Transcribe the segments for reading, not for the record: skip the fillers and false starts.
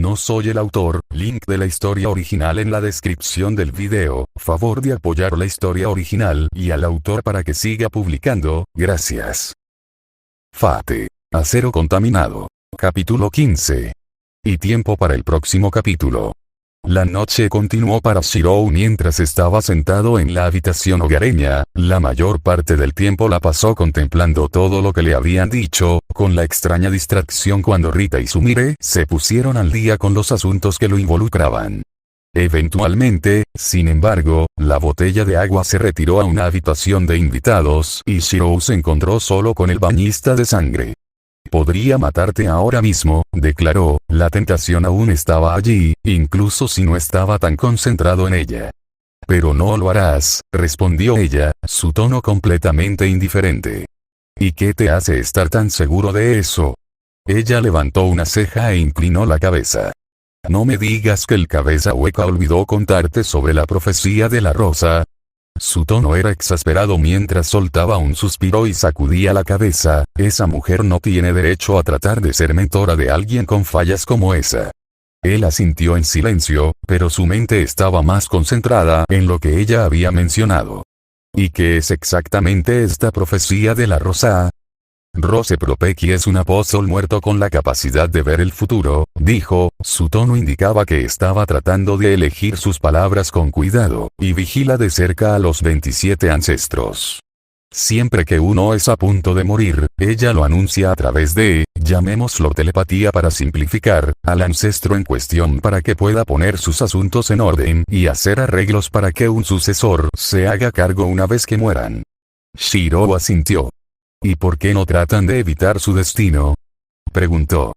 No soy el autor, link de la historia original en la descripción del video, favor de apoyar la historia original y al autor para que siga publicando, gracias. Fate. Acero contaminado. Capítulo 15. Y tiempo para el próximo capítulo. La noche continuó para Shirou mientras estaba sentado en la habitación hogareña. La mayor parte del tiempo la pasó contemplando todo lo que le habían dicho, con la extraña distracción cuando Rita y Sumire se pusieron al día con los asuntos que lo involucraban. Eventualmente, sin embargo, la botella de agua se retiró a una habitación de invitados y Shirou se encontró solo con el bañista de sangre. Podría matarte ahora mismo, declaró, la tentación aún estaba allí, incluso si no estaba tan concentrado en ella. Pero no lo harás, respondió ella, su tono completamente indiferente. ¿Y qué te hace estar tan seguro de eso? Ella levantó una ceja e inclinó la cabeza. No me digas que el cabeza hueca olvidó contarte sobre la profecía de la rosa. Su tono era exasperado mientras soltaba un suspiro y sacudía la cabeza. Esa mujer no tiene derecho a tratar de ser mentora de alguien con fallas como esa. Él asintió en silencio, pero su mente estaba más concentrada en lo que ella había mencionado. ¿Y qué es exactamente esta profecía de la rosa? Rose Propeki es un apóstol muerto con la capacidad de ver el futuro, dijo, su tono indicaba que estaba tratando de elegir sus palabras con cuidado, y vigila de cerca a los 27 ancestros. Siempre que uno es a punto de morir, ella lo anuncia a través de, llamémoslo telepatía para simplificar, al ancestro en cuestión para que pueda poner sus asuntos en orden y hacer arreglos para que un sucesor se haga cargo una vez que mueran. Shirou asintió. ¿Y por qué no tratan de evitar su destino? Preguntó.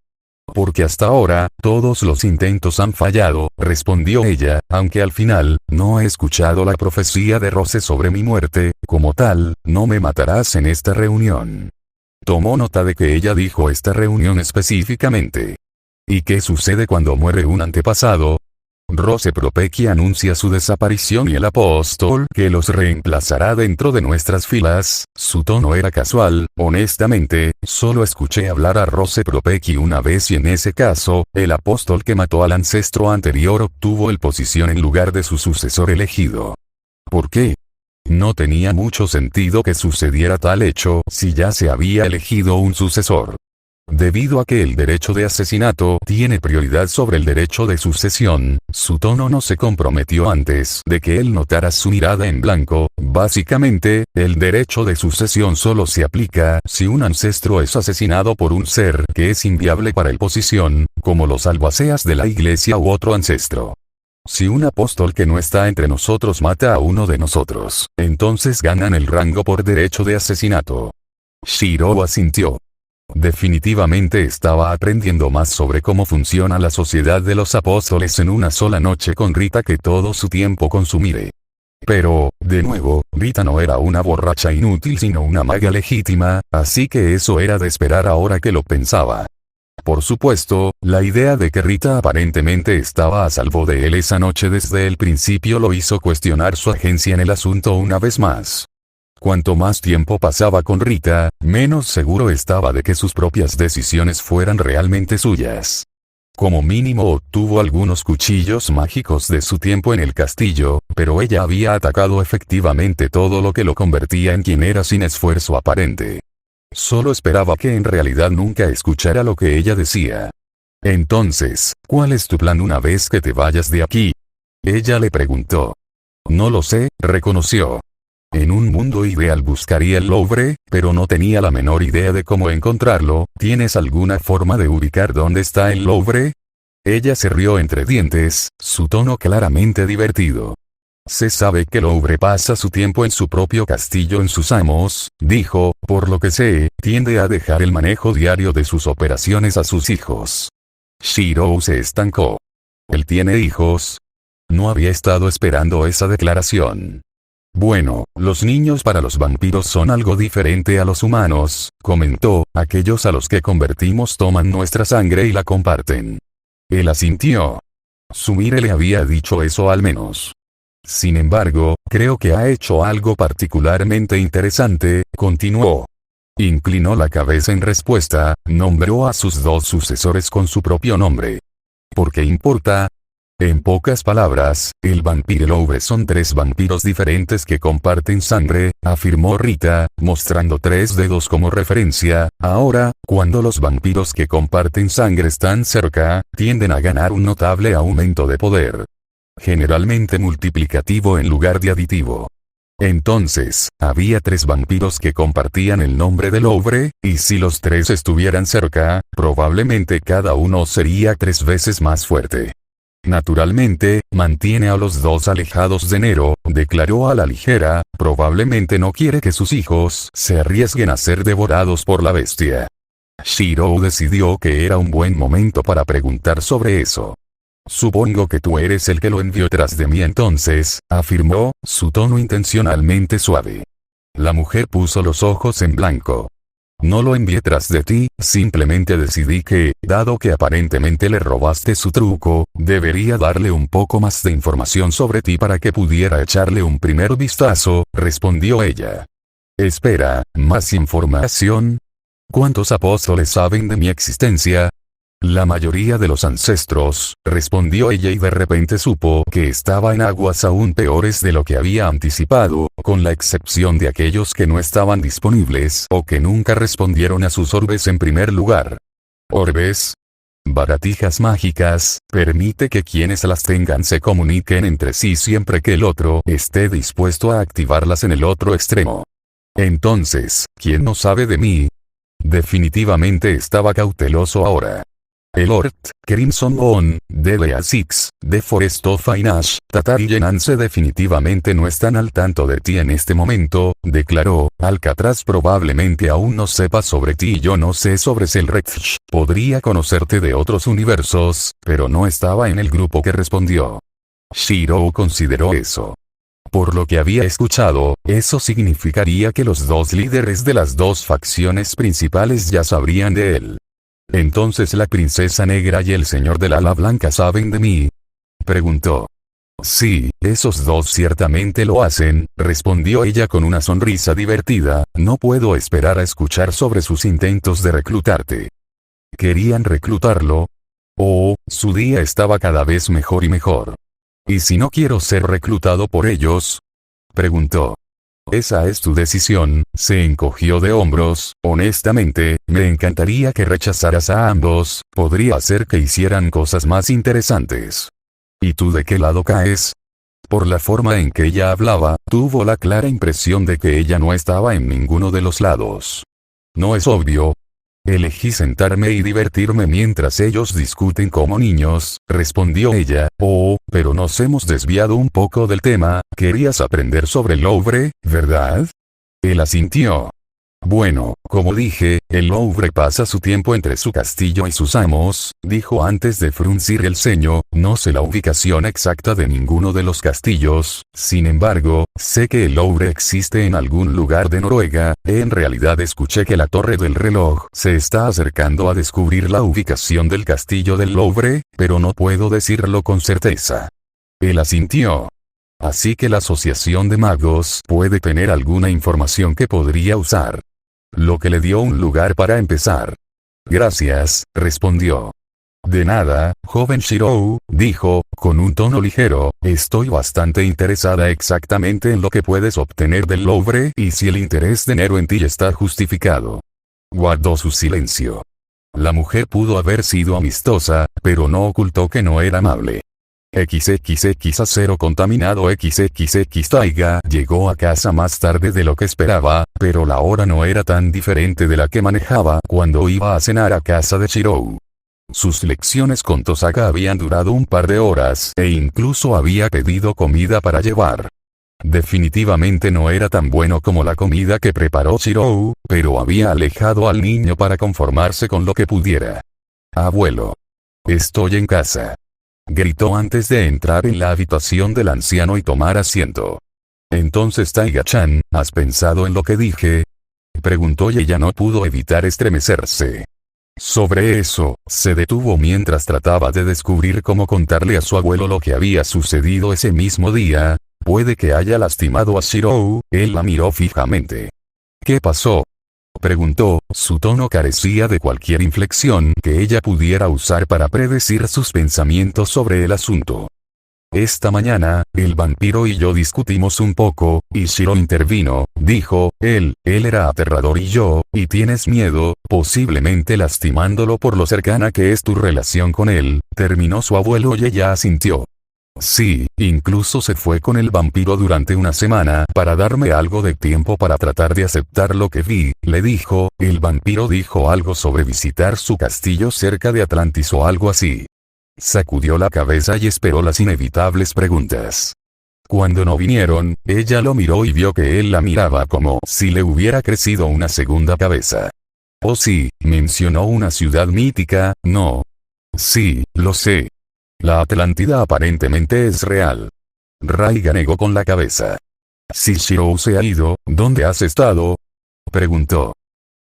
Porque hasta ahora, todos los intentos han fallado, respondió ella, aunque al final, no he escuchado la profecía de Rose sobre mi muerte, como tal, no me matarás en esta reunión. Tomó nota de que ella dijo esta reunión específicamente. ¿Y qué sucede cuando muere un antepasado? Rose Propeki anuncia su desaparición y el apóstol que los reemplazará dentro de nuestras filas. Su tono era casual, honestamente, solo escuché hablar a Rose Propeki una vez y en ese caso, el apóstol que mató al ancestro anterior obtuvo el posición en lugar de su sucesor elegido. ¿Por qué? No tenía mucho sentido que sucediera tal hecho si ya se había elegido un sucesor. Debido a que el derecho de asesinato tiene prioridad sobre el derecho de sucesión, su tono no se comprometió antes de que él notara su mirada en blanco. Básicamente, el derecho de sucesión solo se aplica si un ancestro es asesinado por un ser que es inviable para el posición, como los albaceas de la iglesia u otro ancestro. Si un apóstol que no está entre nosotros mata a uno de nosotros, entonces ganan el rango por derecho de asesinato. Shirou asintió. Definitivamente estaba aprendiendo más sobre cómo funciona la sociedad de los apóstoles en una sola noche con Rita que todo su tiempo con Sumire. Pero, de nuevo, Rita no era una borracha inútil sino una maga legítima, así que eso era de esperar ahora que lo pensaba. Por supuesto, la idea de que Rita aparentemente estaba a salvo de él esa noche desde el principio lo hizo cuestionar su agencia en el asunto una vez más. Cuanto más tiempo pasaba con Rita, menos seguro estaba de que sus propias decisiones fueran realmente suyas. Como mínimo obtuvo algunos cuchillos mágicos de su tiempo en el castillo, pero ella había atacado efectivamente todo lo que lo convertía en quien era sin esfuerzo aparente. Solo esperaba que en realidad nunca escuchara lo que ella decía. Entonces, ¿cuál es tu plan una vez que te vayas de aquí? Ella le preguntó. No lo sé, reconoció. En un mundo ideal buscaría el Louvre, pero no tenía la menor idea de cómo encontrarlo. ¿Tienes alguna forma de ubicar dónde está el Louvre? Ella se rió entre dientes, su tono claramente divertido. Se sabe que Louvre pasa su tiempo en su propio castillo en sus amos, dijo, por lo que sé, tiende a dejar el manejo diario de sus operaciones a sus hijos. Shirou se estancó. ¿Él tiene hijos? No había estado esperando esa declaración. Bueno, los niños para los vampiros son algo diferente a los humanos, comentó, aquellos a los que convertimos toman nuestra sangre y la comparten. Él asintió. Sumire le había dicho eso al menos. Sin embargo, creo que ha hecho algo particularmente interesante, continuó. Inclinó la cabeza en respuesta, nombró a sus dos sucesores con su propio nombre. ¿Por qué importa? En pocas palabras, el vampiro y Louvre son tres vampiros diferentes que comparten sangre, afirmó Rita, mostrando 3 dedos como referencia. Ahora, cuando los vampiros que comparten sangre están cerca, tienden a ganar un notable aumento de poder. Generalmente multiplicativo en lugar de aditivo. Entonces, había 3 vampiros que compartían el nombre de Louvre, y si los 3 estuvieran cerca, probablemente cada uno sería 3 veces más fuerte. Naturalmente, mantiene a los 2 alejados de Nero, declaró a la ligera, probablemente no quiere que sus hijos se arriesguen a ser devorados por la bestia. Shirou decidió que era un buen momento para preguntar sobre eso. Supongo que tú eres el que lo envió tras de mí entonces, afirmó, su tono intencionalmente suave. La mujer puso los ojos en blanco. No lo envié tras de ti, simplemente decidí que, dado que aparentemente le robaste su truco, debería darle un poco más de información sobre ti para que pudiera echarle un primer vistazo, respondió ella. Espera, ¿más información? ¿Cuántos apóstoles saben de mi existencia? La mayoría de los ancestros, respondió ella y de repente supo que estaba en aguas aún peores de lo que había anticipado, con la excepción de aquellos que no estaban disponibles o que nunca respondieron a sus orbes en primer lugar. ¿Orbes? Baratijas mágicas, permite que quienes las tengan se comuniquen entre sí siempre que el otro esté dispuesto a activarlas en el otro extremo. Entonces, ¿quién no sabe de mí? Definitivamente estaba cauteloso ahora. El Lord, Crimson Bone, DBA6, The Forest of Inash, Tatar y Yenance definitivamente no están al tanto de ti en este momento, declaró. Alcatraz probablemente aún no sepa sobre ti y yo no sé sobre Selretch. Podría conocerte de otros universos, pero no estaba en el grupo que respondió. Shirou consideró eso. Por lo que había escuchado, eso significaría que los 2 líderes de las 2 facciones principales ya sabrían de él. ¿Entonces la princesa negra y el señor del ala blanca saben de mí? Preguntó. Sí, esos 2 ciertamente lo hacen, respondió ella con una sonrisa divertida. No puedo esperar a escuchar sobre sus intentos de reclutarte. ¿Querían reclutarlo? Oh, su día estaba cada vez mejor y mejor. ¿Y si no quiero ser reclutado por ellos? Preguntó. Esa es tu decisión, se encogió de hombros. Honestamente, me encantaría que rechazaras a ambos, podría hacer que hicieran cosas más interesantes. ¿Y tú de qué lado caes? Por la forma en que ella hablaba, tuvo la clara impresión de que ella no estaba en ninguno de los lados. ¿No es obvio? Elegí sentarme y divertirme mientras ellos discuten como niños, respondió ella. Oh, pero nos hemos desviado un poco del tema, querías aprender sobre el Louvre, ¿verdad? Él asintió. Bueno, como dije, el Louvre pasa su tiempo entre su castillo y sus amos, dijo antes de fruncir el ceño. No sé la ubicación exacta de ninguno de los castillos, sin embargo, sé que el Louvre existe en algún lugar de Noruega. En realidad escuché que la torre del reloj se está acercando a descubrir la ubicación del castillo del Louvre, pero no puedo decirlo con certeza. Él asintió. Así que la asociación de magos puede tener alguna información que podría usar. Lo que le dio un lugar para empezar. Gracias, respondió. De nada, joven Shirou, dijo, con un tono ligero, estoy bastante interesada exactamente en lo que puedes obtener del Louvre y si el interés de Nero en ti está justificado. Guardó su silencio. La mujer pudo haber sido amistosa, pero no ocultó que no era amable. XXX acero contaminado XXX Taiga llegó a casa más tarde de lo que esperaba, pero la hora no era tan diferente de la que manejaba cuando iba a cenar a casa de Shirou. Sus lecciones con Tosaka habían durado un par de horas e incluso había pedido comida para llevar. Definitivamente no era tan bueno como la comida que preparó Shirou, pero había alejado al niño para conformarse con lo que pudiera. Abuelo. Estoy en casa. Gritó antes de entrar en la habitación del anciano y tomar asiento. Entonces Taiga-chan, ¿has pensado en lo que dije? Preguntó y ella no pudo evitar estremecerse. Sobre eso, se detuvo mientras trataba de descubrir cómo contarle a su abuelo lo que había sucedido ese mismo día. Puede que haya lastimado a Shirou. Él la miró fijamente. ¿Qué pasó? Preguntó, su tono carecía de cualquier inflexión que ella pudiera usar para predecir sus pensamientos sobre el asunto. Esta mañana, el vampiro y yo discutimos un poco, y Shiro intervino, dijo, él era aterrador y tienes miedo, posiblemente lastimándolo por lo cercana que es tu relación con él, terminó su abuelo y ella asintió. Sí, incluso se fue con el vampiro durante una semana para darme algo de tiempo para tratar de aceptar lo que vi, le dijo, el vampiro dijo algo sobre visitar su castillo cerca de Atlantis o algo así. Sacudió la cabeza y esperó las inevitables preguntas. Cuando no vinieron, ella lo miró y vio que él la miraba como si le hubiera crecido una segunda cabeza. Oh sí, mencionó una ciudad mítica, ¿no? Sí, lo sé. La Atlántida aparentemente es real. Raiga negó con la cabeza. Si Shiro se ha ido, ¿dónde has estado? Preguntó.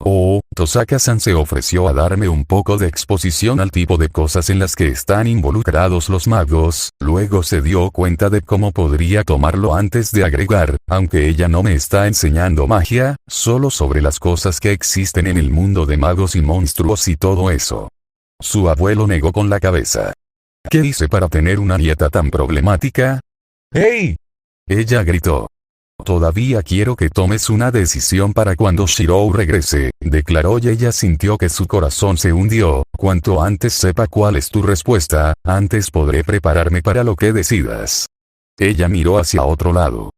Oh, Tosaka-san se ofreció a darme un poco de exposición al tipo de cosas en las que están involucrados los magos, luego se dio cuenta de cómo podría tomarlo antes de agregar, aunque ella no me está enseñando magia, solo sobre las cosas que existen en el mundo de magos y monstruos y todo eso. Su abuelo negó con la cabeza. ¿Qué hice para tener una nieta tan problemática? ¡Hey! Ella gritó. Todavía quiero que tomes una decisión para cuando Shiro regrese, declaró y ella sintió que su corazón se hundió. Cuanto antes sepa cuál es tu respuesta, antes podré prepararme para lo que decidas. Ella miró hacia otro lado.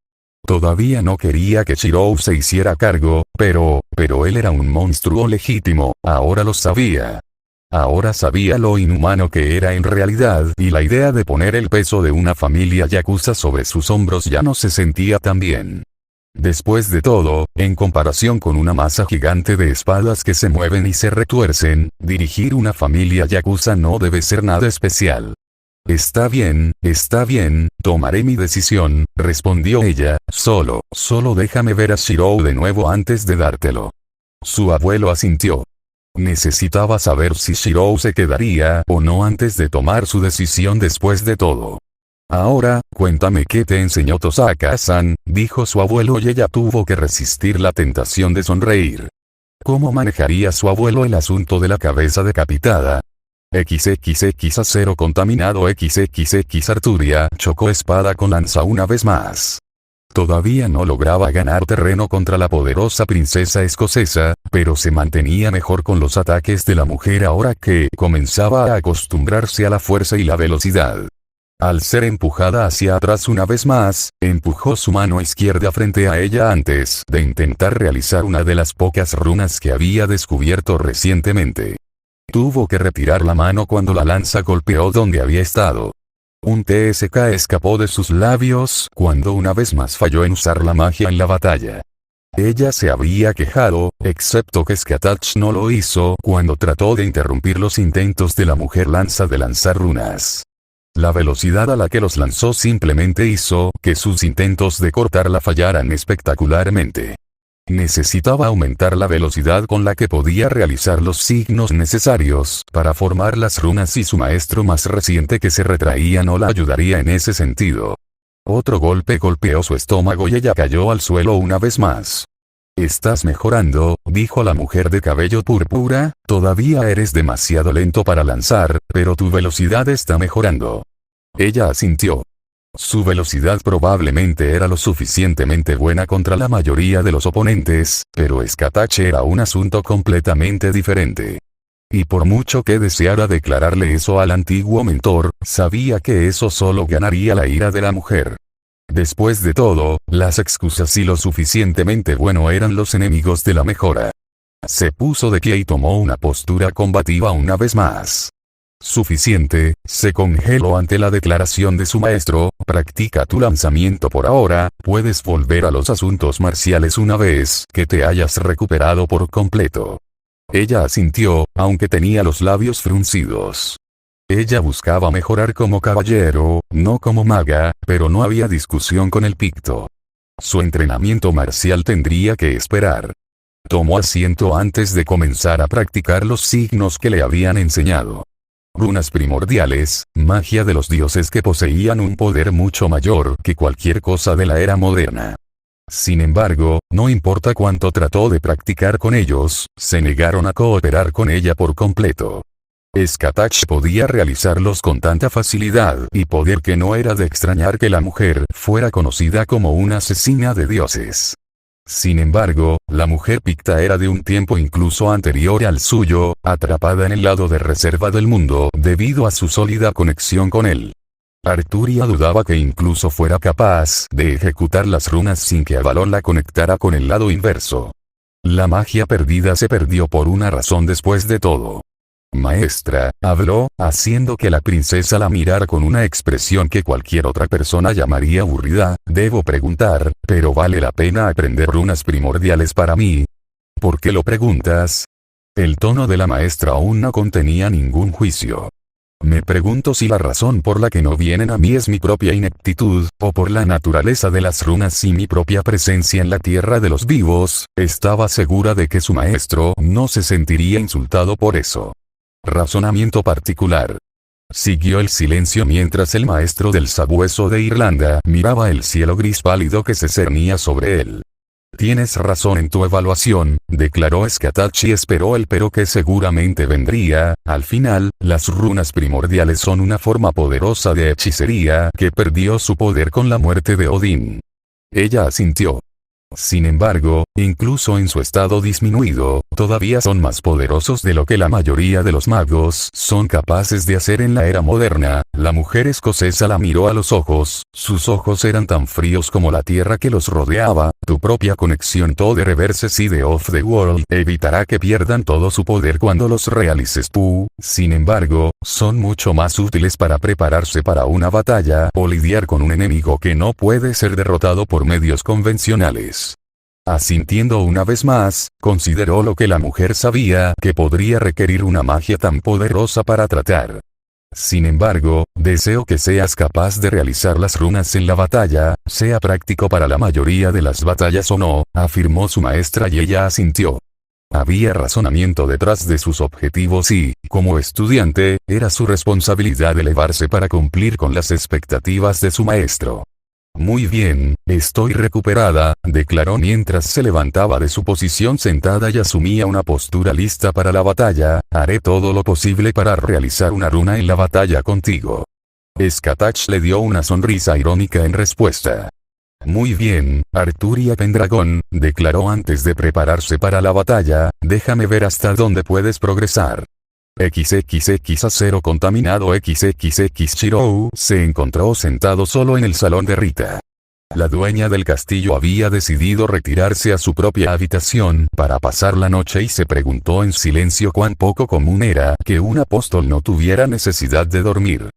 Todavía no quería que Shiro se hiciera cargo, pero él era un monstruo legítimo, ahora lo sabía. Ahora sabía lo inhumano que era en realidad y la idea de poner el peso de una familia yakuza sobre sus hombros ya no se sentía tan bien. Después de todo, en comparación con una masa gigante de espadas que se mueven y se retuercen, dirigir una familia yakuza no debe ser nada especial. Está bien, tomaré mi decisión, respondió ella, solo déjame ver a Shiro de nuevo antes de dártelo. Su abuelo asintió. Necesitaba saber si Shiro se quedaría o no antes de tomar su decisión después de todo. Ahora, cuéntame qué te enseñó Tosaka-san, dijo su abuelo y ella tuvo que resistir la tentación de sonreír. ¿Cómo manejaría su abuelo el asunto de la cabeza decapitada? XXX acero contaminado XXX Arturia chocó espada con lanza una vez más. Todavía no lograba ganar terreno contra la poderosa princesa escocesa, pero se mantenía mejor con los ataques de la mujer ahora que comenzaba a acostumbrarse a la fuerza y la velocidad. Al ser empujada hacia atrás una vez más, empujó su mano izquierda frente a ella antes de intentar realizar una de las pocas runas que había descubierto recientemente. Tuvo que retirar la mano cuando la lanza golpeó donde había estado. Un TSK escapó de sus labios cuando una vez más falló en usar la magia en la batalla. Ella se había quejado, excepto que Skatach no lo hizo cuando trató de interrumpir los intentos de la mujer lanza de lanzar runas. La velocidad a la que los lanzó simplemente hizo que sus intentos de cortarla fallaran espectacularmente. Necesitaba aumentar la velocidad con la que podía realizar los signos necesarios para formar las runas y su maestro más reciente que se retraía no la ayudaría en ese sentido. Otro golpe golpeó su estómago y ella cayó al suelo una vez más. «Estás mejorando», dijo la mujer de cabello púrpura, «todavía eres demasiado lento para lanzar, pero tu velocidad está mejorando». Ella asintió. Su velocidad probablemente era lo suficientemente buena contra la mayoría de los oponentes, pero Skatach era un asunto completamente diferente. Y por mucho que deseara declararle eso al antiguo mentor, sabía que eso solo ganaría la ira de la mujer. Después de todo, las excusas y lo suficientemente bueno eran los enemigos de la mejora. Se puso de pie y tomó una postura combativa una vez más. Suficiente, se congeló ante la declaración de su maestro, practica tu lanzamiento por ahora, puedes volver a los asuntos marciales una vez que te hayas recuperado por completo. Ella asintió, aunque tenía los labios fruncidos. Ella buscaba mejorar como caballero, no como maga, pero no había discusión con el picto. Su entrenamiento marcial tendría que esperar. Tomó asiento antes de comenzar a practicar los signos que le habían enseñado. Runas primordiales, magia de los dioses que poseían un poder mucho mayor que cualquier cosa de la era moderna. Sin embargo, no importa cuánto trató de practicar con ellos, se negaron a cooperar con ella por completo. Skatach podía realizarlos con tanta facilidad y poder que no era de extrañar que la mujer fuera conocida como una asesina de dioses. Sin embargo, la mujer Picta era de un tiempo incluso anterior al suyo, atrapada en el lado de reserva del mundo debido a su sólida conexión con él. Arturia dudaba que incluso fuera capaz de ejecutar las runas sin que Avalon la conectara con el lado inverso. La magia perdida se perdió por una razón después de todo. Maestra, habló, haciendo que la princesa la mirara con una expresión que cualquier otra persona llamaría aburrida. Debo preguntar, pero ¿vale la pena aprender runas primordiales para mí? ¿Por qué lo preguntas? El tono de la maestra aún no contenía ningún juicio. Me pregunto si la razón por la que no vienen a mí es mi propia ineptitud, o por la naturaleza de las runas y mi propia presencia en la tierra de los vivos. Estaba segura de que su maestro no se sentiría insultado por eso. Razonamiento particular. Siguió el silencio mientras el maestro del sabueso de Irlanda miraba el cielo gris pálido que se cernía sobre él. Tienes razón en tu evaluación, declaró Skatach y esperó el pero que seguramente vendría. Al final, las runas primordiales son una forma poderosa de hechicería que perdió su poder con la muerte de Odín. Ella asintió. Sin embargo, incluso en su estado disminuido, todavía son más poderosos de lo que la mayoría de los magos son capaces de hacer en la era moderna. La mujer escocesa la miró a los ojos, sus ojos eran tan fríos como la tierra que los rodeaba. Tu propia conexión to the reverse side of the world evitará que pierdan todo su poder cuando los realices tú. Sin embargo, son mucho más útiles para prepararse para una batalla o lidiar con un enemigo que no puede ser derrotado por medios convencionales. Asintiendo una vez más, consideró lo que la mujer sabía que podría requerir una magia tan poderosa para tratar. Sin embargo, deseo que seas capaz de realizar las runas en la batalla, sea práctico para la mayoría de las batallas o no, afirmó su maestra y ella asintió. Había razonamiento detrás de sus objetivos y, como estudiante, era su responsabilidad elevarse para cumplir con las expectativas de su maestro. Muy bien, estoy recuperada, declaró mientras se levantaba de su posición sentada y asumía una postura lista para la batalla. Haré todo lo posible para realizar una runa en la batalla contigo. Skatach le dio una sonrisa irónica en respuesta. Muy bien, Arturia Pendragon, declaró antes de prepararse para la batalla, déjame ver hasta dónde puedes progresar. XXX acero contaminado XXX Shirou se encontró sentado solo en el salón de Rita. La dueña del castillo había decidido retirarse a su propia habitación para pasar la noche y se preguntó en silencio cuán poco común era que un apóstol no tuviera necesidad de dormir.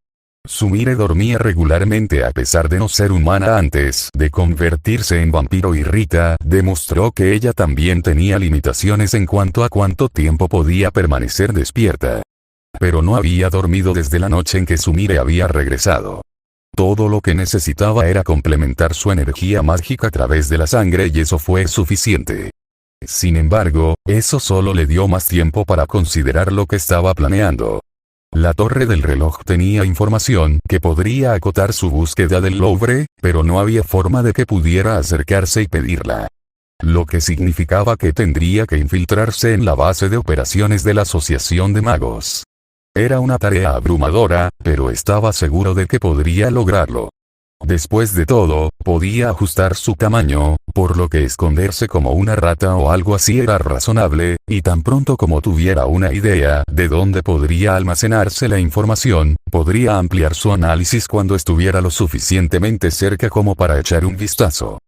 Sumire dormía regularmente a pesar de no ser humana antes de convertirse en vampiro y Rita demostró que ella también tenía limitaciones en cuanto a cuánto tiempo podía permanecer despierta. Pero no había dormido desde la noche en que Sumire había regresado. Todo lo que necesitaba era complementar su energía mágica a través de la sangre y eso fue suficiente. Sin embargo, eso solo le dio más tiempo para considerar lo que estaba planeando. La torre del reloj tenía información que podría acotar su búsqueda del Louvre, pero no había forma de que pudiera acercarse y pedirla. Lo que significaba que tendría que infiltrarse en la base de operaciones de la Asociación de Magos. Era una tarea abrumadora, pero estaba seguro de que podría lograrlo. Después de todo, podía ajustar su tamaño, por lo que esconderse como una rata o algo así era razonable, y tan pronto como tuviera una idea de dónde podría almacenarse la información, podría ampliar su análisis cuando estuviera lo suficientemente cerca como para echar un vistazo.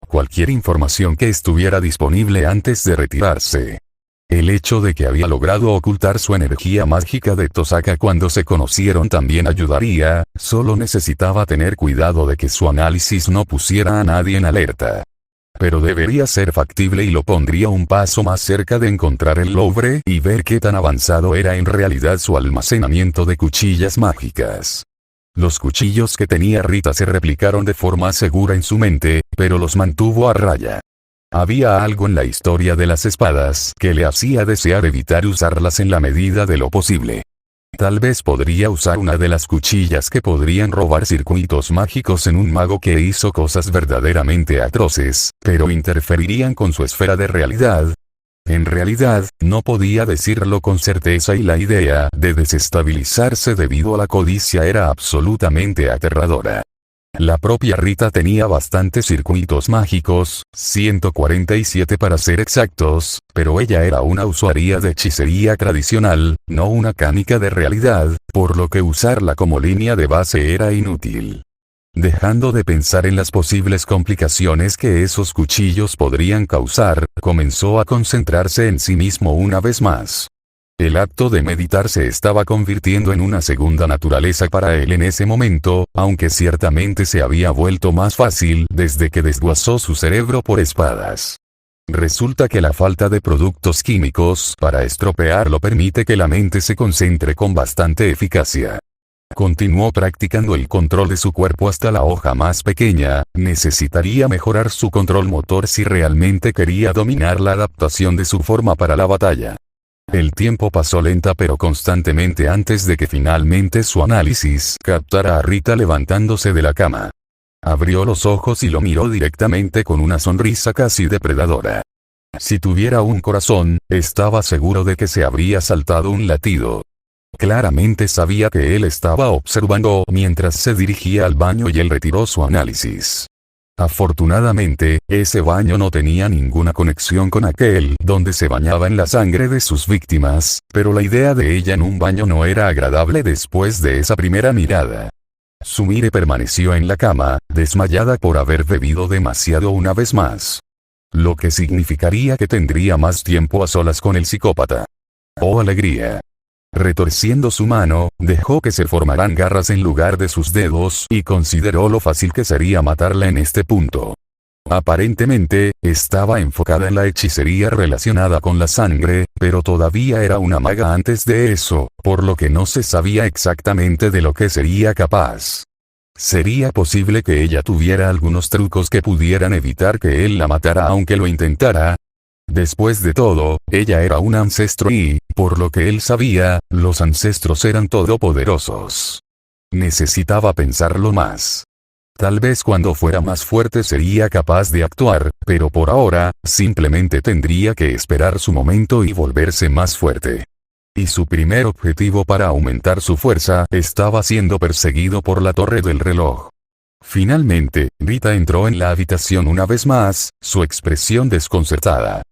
Cualquier información que estuviera disponible antes de retirarse. El hecho de que había logrado ocultar su energía mágica de Tosaka cuando se conocieron también ayudaría, solo necesitaba tener cuidado de que su análisis no pusiera a nadie en alerta. Pero debería ser factible y lo pondría un paso más cerca de encontrar el Louvre y ver qué tan avanzado era en realidad su almacenamiento de cuchillas mágicas. Los cuchillos que tenía Rita se replicaron de forma segura en su mente, pero los mantuvo a raya. Había algo en la historia de las espadas que le hacía desear evitar usarlas en la medida de lo posible. Tal vez podría usar una de las cuchillas que podrían robar circuitos mágicos en un mago que hizo cosas verdaderamente atroces, pero interferirían con su esfera de realidad. En realidad, no podía decirlo con certeza y la idea de desestabilizarse debido a la codicia era absolutamente aterradora. La propia Rita tenía bastantes circuitos mágicos, 147 para ser exactos, pero ella era una usuaria de hechicería tradicional, no una canica de realidad, por lo que usarla como línea de base era inútil. Dejando de pensar en las posibles complicaciones que esos cuchillos podrían causar, comenzó a concentrarse en sí mismo una vez más. El acto de meditar se estaba convirtiendo en una segunda naturaleza para él en ese momento, aunque ciertamente se había vuelto más fácil desde que desguazó su cerebro por espadas. Resulta que la falta de productos químicos para estropearlo permite que la mente se concentre con bastante eficacia. Continuó practicando el control de su cuerpo hasta la hoja más pequeña, necesitaría mejorar su control motor si realmente quería dominar la adaptación de su forma para la batalla. El tiempo pasó lenta pero constantemente antes de que finalmente su análisis captara a Rita levantándose de la cama. Abrió los ojos y lo miró directamente con una sonrisa casi depredadora. Si tuviera un corazón, estaba seguro de que se habría saltado un latido. Claramente sabía que él estaba observando mientras se dirigía al baño y él retiró su análisis. Afortunadamente, ese baño no tenía ninguna conexión con aquel donde se bañaba en la sangre de sus víctimas, pero la idea de ella en un baño no era agradable después de esa primera mirada. Sumire permaneció en la cama, desmayada por haber bebido demasiado una vez más. Lo que significaría que tendría más tiempo a solas con el psicópata. ¡Oh alegría! Retorciendo su mano, dejó que se formaran garras en lugar de sus dedos y consideró lo fácil que sería matarla en este punto. Aparentemente, estaba enfocada en la hechicería relacionada con la sangre, pero todavía era una maga antes de eso, por lo que no se sabía exactamente de lo que sería capaz. ¿Sería posible que ella tuviera algunos trucos que pudieran evitar que él la matara aunque lo intentara? Después de todo, ella era un ancestro y, por lo que él sabía, los ancestros eran todopoderosos. Necesitaba pensarlo más. Tal vez cuando fuera más fuerte sería capaz de actuar, pero por ahora, simplemente tendría que esperar su momento y volverse más fuerte. Y su primer objetivo para aumentar su fuerza estaba siendo perseguido por la torre del reloj. Finalmente, Rita entró en la habitación una vez más, su expresión desconcertada.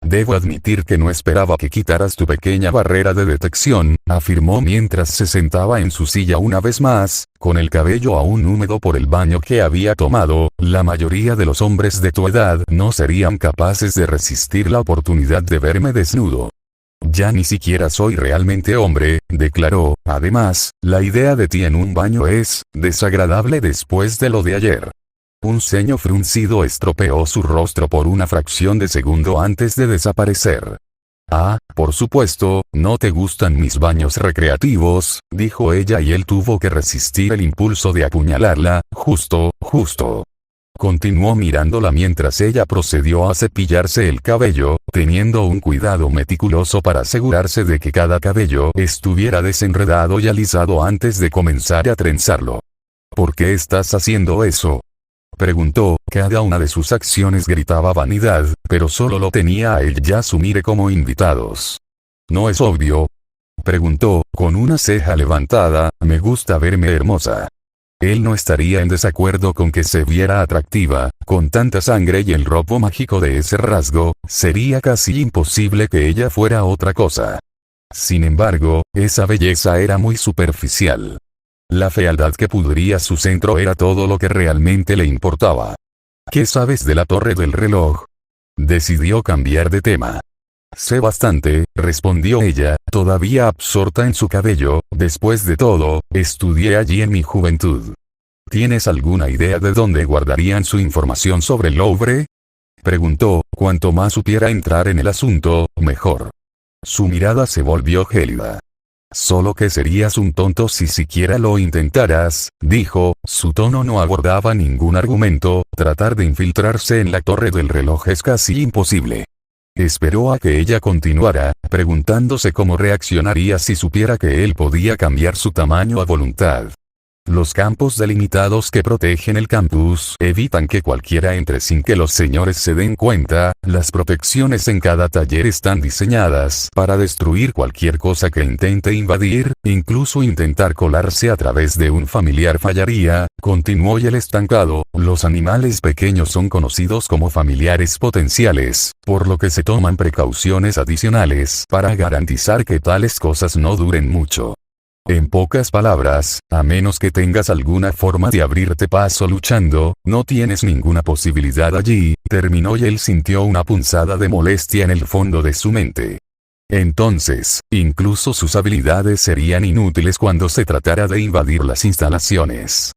Debo admitir que no esperaba que quitaras tu pequeña barrera de detección, afirmó mientras se sentaba en su silla una vez más, con el cabello aún húmedo por el baño que había tomado. La mayoría de los hombres de tu edad no serían capaces de resistir la oportunidad de verme desnudo. Ya ni siquiera soy realmente hombre, declaró. Además, la idea de ti en un baño es desagradable después de lo de ayer. Un ceño fruncido estropeó su rostro por una fracción de segundo antes de desaparecer. Ah, por supuesto, no te gustan mis baños recreativos, dijo ella y él tuvo que resistir el impulso de apuñalarla. Justo. Continuó mirándola mientras ella procedió a cepillarse el cabello, teniendo un cuidado meticuloso para asegurarse de que cada cabello estuviera desenredado y alisado antes de comenzar a trenzarlo. ¿Por qué estás haciendo eso?, preguntó. Cada una de sus acciones gritaba vanidad, pero solo lo tenía a él y a Sumire como invitados. ¿No es obvio?, preguntó, con una ceja levantada. Me gusta verme hermosa. Él no estaría en desacuerdo con que se viera atractiva, con tanta sangre y el robo mágico de ese rasgo, sería casi imposible que ella fuera otra cosa. Sin embargo, esa belleza era muy superficial. La fealdad que pudría su centro era todo lo que realmente le importaba. ¿Qué sabes de la torre del reloj?, decidió cambiar de tema. Sé bastante, respondió ella, todavía absorta en su cabello. Después de todo, estudié allí en mi juventud. ¿Tienes alguna idea de dónde guardarían su información sobre el Louvre?, preguntó. Cuanto más supiera entrar en el asunto, mejor. Su mirada se volvió gélida. Solo que serías un tonto si siquiera lo intentaras, dijo. Su tono no abordaba ningún argumento. Tratar de infiltrarse en la torre del reloj es casi imposible. Esperó a que ella continuara, preguntándose cómo reaccionaría si supiera que él podía cambiar su tamaño a voluntad. Los campos delimitados que protegen el campus evitan que cualquiera entre sin que los señores se den cuenta. Las protecciones en cada taller están diseñadas para destruir cualquier cosa que intente invadir, incluso intentar colarse a través de un familiar fallaría. Continuó. Y el estancado, los animales pequeños son conocidos como familiares potenciales, por lo que se toman precauciones adicionales para garantizar que tales cosas no duren mucho. En pocas palabras, a menos que tengas alguna forma de abrirte paso luchando, no tienes ninguna posibilidad allí, terminó y él sintió una punzada de molestia en el fondo de su mente. Entonces, incluso sus habilidades serían inútiles cuando se tratara de invadir las instalaciones.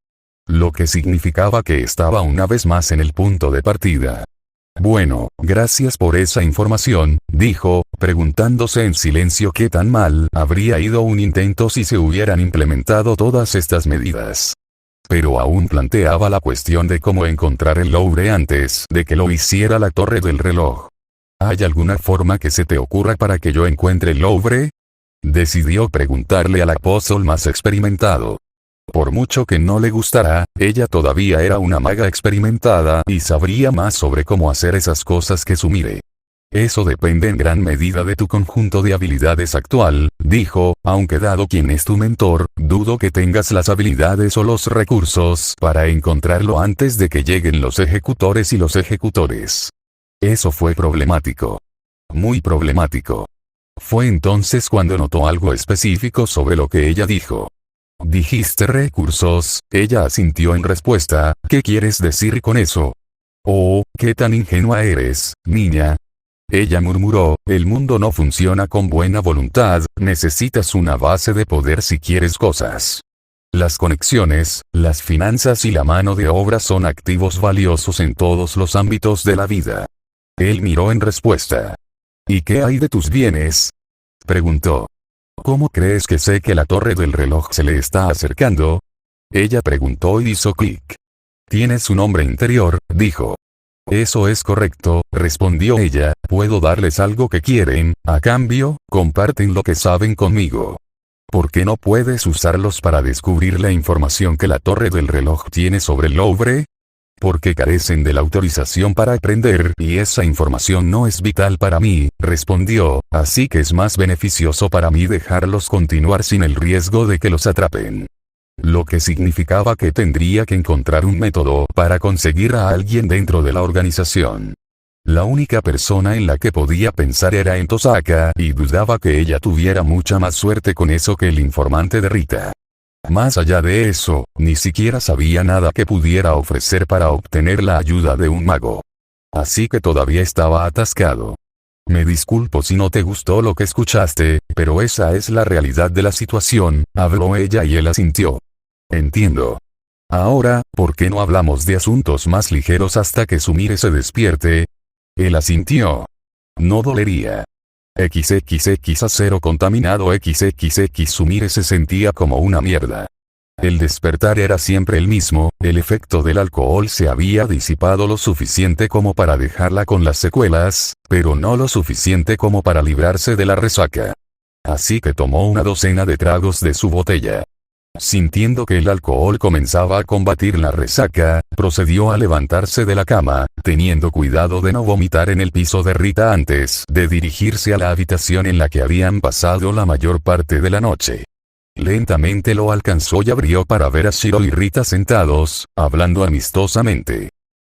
Lo que significaba que estaba una vez más en el punto de partida. Bueno, gracias por esa información, dijo, preguntándose en silencio qué tan mal habría ido un intento si se hubieran implementado todas estas medidas. Pero aún planteaba la cuestión de cómo encontrar el Louvre antes de que lo hiciera la torre del reloj. ¿Hay alguna forma que se te ocurra para que yo encuentre el Louvre? Decidió preguntarle al apóstol más experimentado. Por mucho que no le gustara, ella todavía era una maga experimentada y sabría más sobre cómo hacer esas cosas que su Mire. Eso depende en gran medida de tu conjunto de habilidades actual, dijo, aunque dado quien es tu mentor, dudo que tengas las habilidades o los recursos para encontrarlo antes de que lleguen los ejecutores y los ejecutores. Eso fue problemático. Muy problemático. Fue entonces cuando notó algo específico sobre lo que ella dijo. Dijiste recursos, ella asintió en respuesta, ¿qué quieres decir con eso? Oh, qué tan ingenua eres, niña. Ella murmuró, el mundo no funciona con buena voluntad, necesitas una base de poder si quieres cosas. Las conexiones, las finanzas y la mano de obra son activos valiosos en todos los ámbitos de la vida. Él miró en respuesta. ¿Y qué hay de tus bienes? Preguntó. ¿Cómo crees que sé que la torre del reloj se le está acercando? Ella preguntó y hizo clic. Tienes un hombre interior, dijo. Eso es correcto, respondió ella, puedo darles algo que quieren, a cambio, comparten lo que saben conmigo. ¿Por qué no puedes usarlos para descubrir la información que la torre del reloj tiene sobre el Louvre? Porque carecen de la autorización para aprender y esa información no es vital para mí, respondió, así que es más beneficioso para mí dejarlos continuar sin el riesgo de que los atrapen. Lo que significaba que tendría que encontrar un método para conseguir a alguien dentro de la organización. La única persona en la que podía pensar era en Tosaka y dudaba que ella tuviera mucha más suerte con eso que el informante de Rita. Más allá de eso, ni siquiera sabía nada que pudiera ofrecer para obtener la ayuda de un mago. Así que todavía estaba atascado. Me disculpo si no te gustó lo que escuchaste, pero esa es la realidad de la situación, habló ella y él asintió. Entiendo. Ahora, ¿por qué no hablamos de asuntos más ligeros hasta que Sumire se despierte? Él asintió. No dolería. XXX acero contaminado XXX Sumire se sentía como una mierda. El despertar era siempre el mismo, el efecto del alcohol se había disipado lo suficiente como para dejarla con las secuelas, pero no lo suficiente como para librarse de la resaca. Así que tomó una docena de tragos de su botella. Sintiendo que el alcohol comenzaba a combatir la resaca, procedió a levantarse de la cama, teniendo cuidado de no vomitar en el piso de Rita antes de dirigirse a la habitación en la que habían pasado la mayor parte de la noche. Lentamente lo alcanzó y abrió para ver a Shiro y Rita sentados, hablando amistosamente.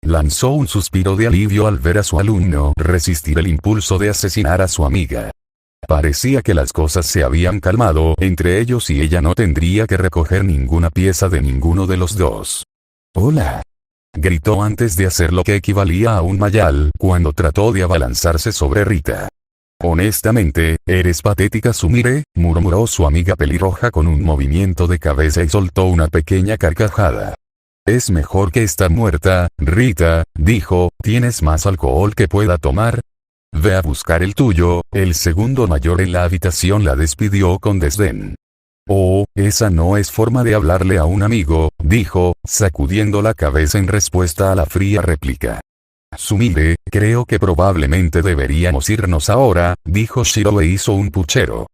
Lanzó un suspiro de alivio al ver a su alumno resistir el impulso de asesinar a su amiga. Parecía que las cosas se habían calmado entre ellos y ella no tendría que recoger ninguna pieza de ninguno de los dos. «Hola», gritó antes de hacer lo que equivalía a un mayal cuando trató de abalanzarse sobre Rita. «Honestamente, eres patética Sumire», murmuró su amiga pelirroja con un movimiento de cabeza y soltó una pequeña carcajada. «Es mejor que estar muerta, Rita», dijo, «¿tienes más alcohol que pueda tomar? Ve a buscar el tuyo», el segundo mayor en la habitación la despidió con desdén. «Oh, esa no es forma de hablarle a un amigo», dijo, sacudiendo la cabeza en respuesta a la fría réplica. Sumire, creo que probablemente deberíamos irnos ahora, dijo Shiro e hizo un puchero.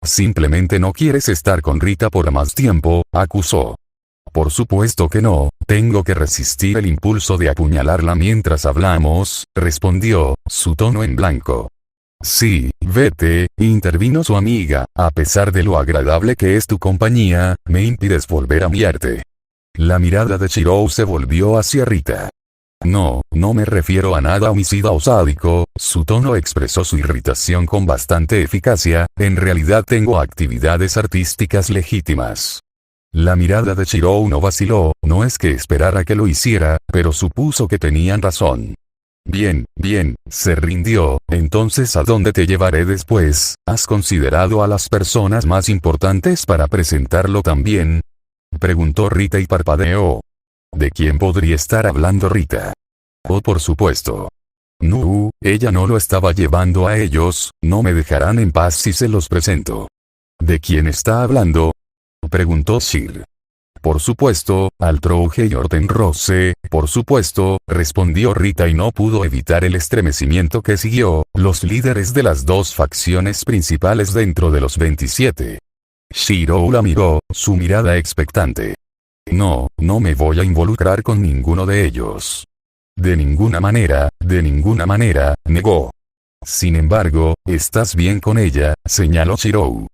Simplemente no quieres estar con Rita por más tiempo, acusó. Por supuesto que no, tengo que resistir el impulso de apuñalarla mientras hablamos, respondió, su tono en blanco. Sí, vete, intervino su amiga, a pesar de lo agradable que es tu compañía, me impides volver a mirarte. La mirada de Shiro se volvió hacia Rita. No, no me refiero a nada homicida o sádico, su tono expresó su irritación con bastante eficacia, en realidad tengo actividades artísticas legítimas. La mirada de Shiro no vaciló, no es que esperara que lo hiciera, pero supuso que tenían razón. Bien, se rindió, entonces ¿a dónde te llevaré después? ¿Has considerado a las personas más importantes para presentarlo también? Preguntó Rita y parpadeó. ¿De quién podría estar hablando Rita? Oh, por supuesto. No, ella no lo estaba llevando a ellos, no me dejarán en paz si se los presento. ¿De quién está hablando? Preguntó Shir. Por supuesto, Altrouge y Hortenrose, por supuesto, respondió Rita y no pudo evitar el estremecimiento que siguió, los líderes de las dos facciones principales dentro de los 27. Shiro la miró, su mirada expectante. No, no me voy a involucrar con ninguno de ellos. De ninguna manera, negó. Sin embargo, ¿estás bien con ella?, señaló Shiro.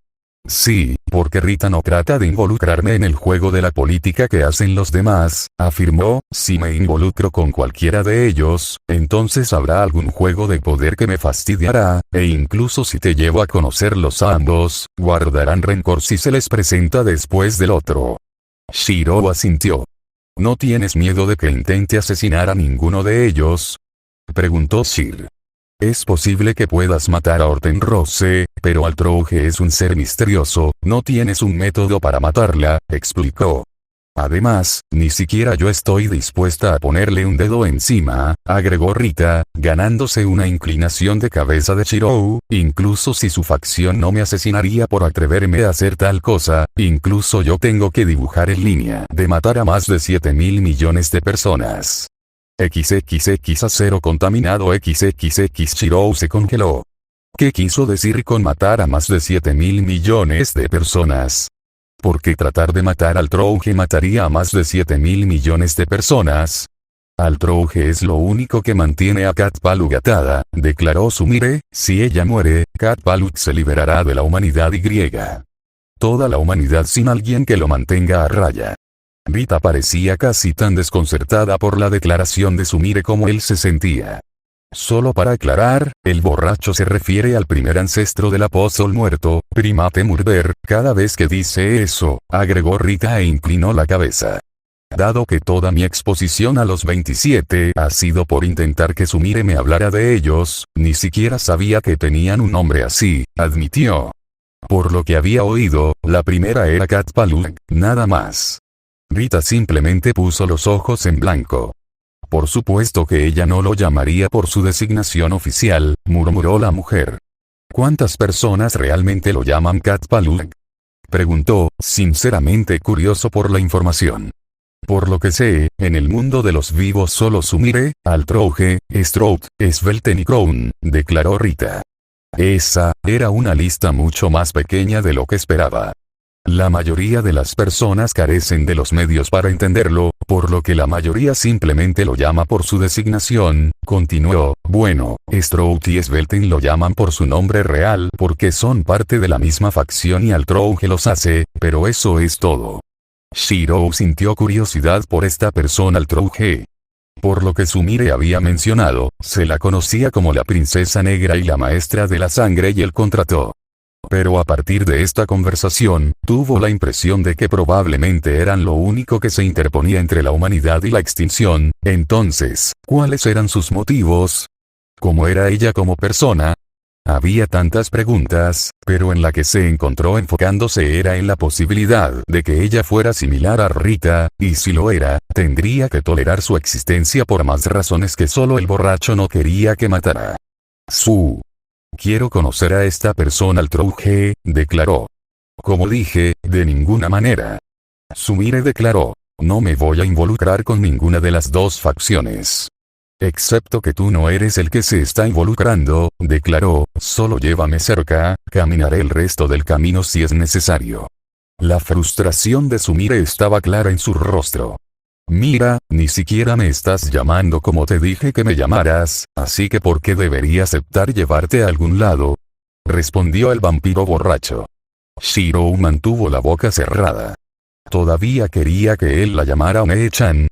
Sí, porque Rita no trata de involucrarme en el juego de la política que hacen los demás, afirmó, si me involucro con cualquiera de ellos, entonces habrá algún juego de poder que me fastidiará, e incluso si te llevo a conocerlos a ambos, guardarán rencor si se les presenta después del otro. Shiro asintió. ¿No tienes miedo de que intente asesinar a ninguno de ellos?, preguntó Shir. Es posible que puedas matar a Hortenrose, pero Altrouge es un ser misterioso, no tienes un método para matarla, explicó. Además, ni siquiera yo estoy dispuesta a ponerle un dedo encima, agregó Rita, ganándose una inclinación de cabeza de Shiro, incluso si su facción no me asesinaría por atreverme a hacer tal cosa, incluso yo tengo que dibujar en línea de matar a más de 7.000 millones de personas. XXX acero contaminado XXX Shiro se congeló. ¿Qué quiso decir con matar a más de 7.000 millones de personas? Porque tratar de matar al Altrouge mataría a más de 7.000 millones de personas. Altrouge es lo único que mantiene a Cat Palug atada, declaró Sumire, si ella muere, Cat Palug se liberará de la humanidad y. Toda la humanidad sin alguien que lo mantenga a raya. Rita parecía casi tan desconcertada por la declaración de Sumire como él se sentía. Solo para aclarar, el borracho se refiere al primer ancestro del apóstol muerto, Primate Murder, cada vez que dice eso, agregó Rita e inclinó la cabeza. Dado que toda mi exposición a los 27 ha sido por intentar que Sumire me hablara de ellos, ni siquiera sabía que tenían un nombre así, admitió. Por lo que había oído, la primera era Cat Palug, nada más. Rita simplemente puso los ojos en blanco. Por supuesto que ella no lo llamaría por su designación oficial, murmuró la mujer. ¿Cuántas personas realmente lo llaman Cat Palug?, preguntó, sinceramente curioso por la información. Por lo que sé, en el mundo de los vivos solo Sumire, Altrouge, Stroud, Svelten y Crown, declaró Rita. Esa era una lista mucho más pequeña de lo que esperaba. La mayoría de las personas carecen de los medios para entenderlo, por lo que la mayoría simplemente lo llama por su designación, continuó. Bueno, Stroud y Svelten lo llaman por su nombre real porque son parte de la misma facción y Altrouge los hace, pero eso es todo. Shiro sintió curiosidad por esta persona Altrouge. Por lo que Sumire había mencionado, se la conocía como la princesa negra y la maestra de la sangre y él contrató. Pero a partir de esta conversación, tuvo la impresión de que probablemente eran lo único que se interponía entre la humanidad y la extinción. Entonces, ¿cuáles eran sus motivos? ¿Cómo era ella como persona? Había tantas preguntas, pero en la que se encontró enfocándose era en la posibilidad de que ella fuera similar a Rita, y si lo era, tendría que tolerar su existencia por más razones que solo el borracho no quería que matara. Quiero conocer a esta persona Altrouge, declaró. Como dije, de ninguna manera. Sumire declaró. No me voy a involucrar con ninguna de las dos facciones. Excepto que tú no eres el que se está involucrando, declaró, solo llévame cerca, caminaré el resto del camino si es necesario. La frustración de Sumire estaba clara en su rostro. Mira, ni siquiera me estás llamando como te dije que me llamaras, así que ¿por qué debería aceptar llevarte a algún lado? Respondió el vampiro borracho. Shirou mantuvo la boca cerrada. Todavía quería que él la llamara One-chan.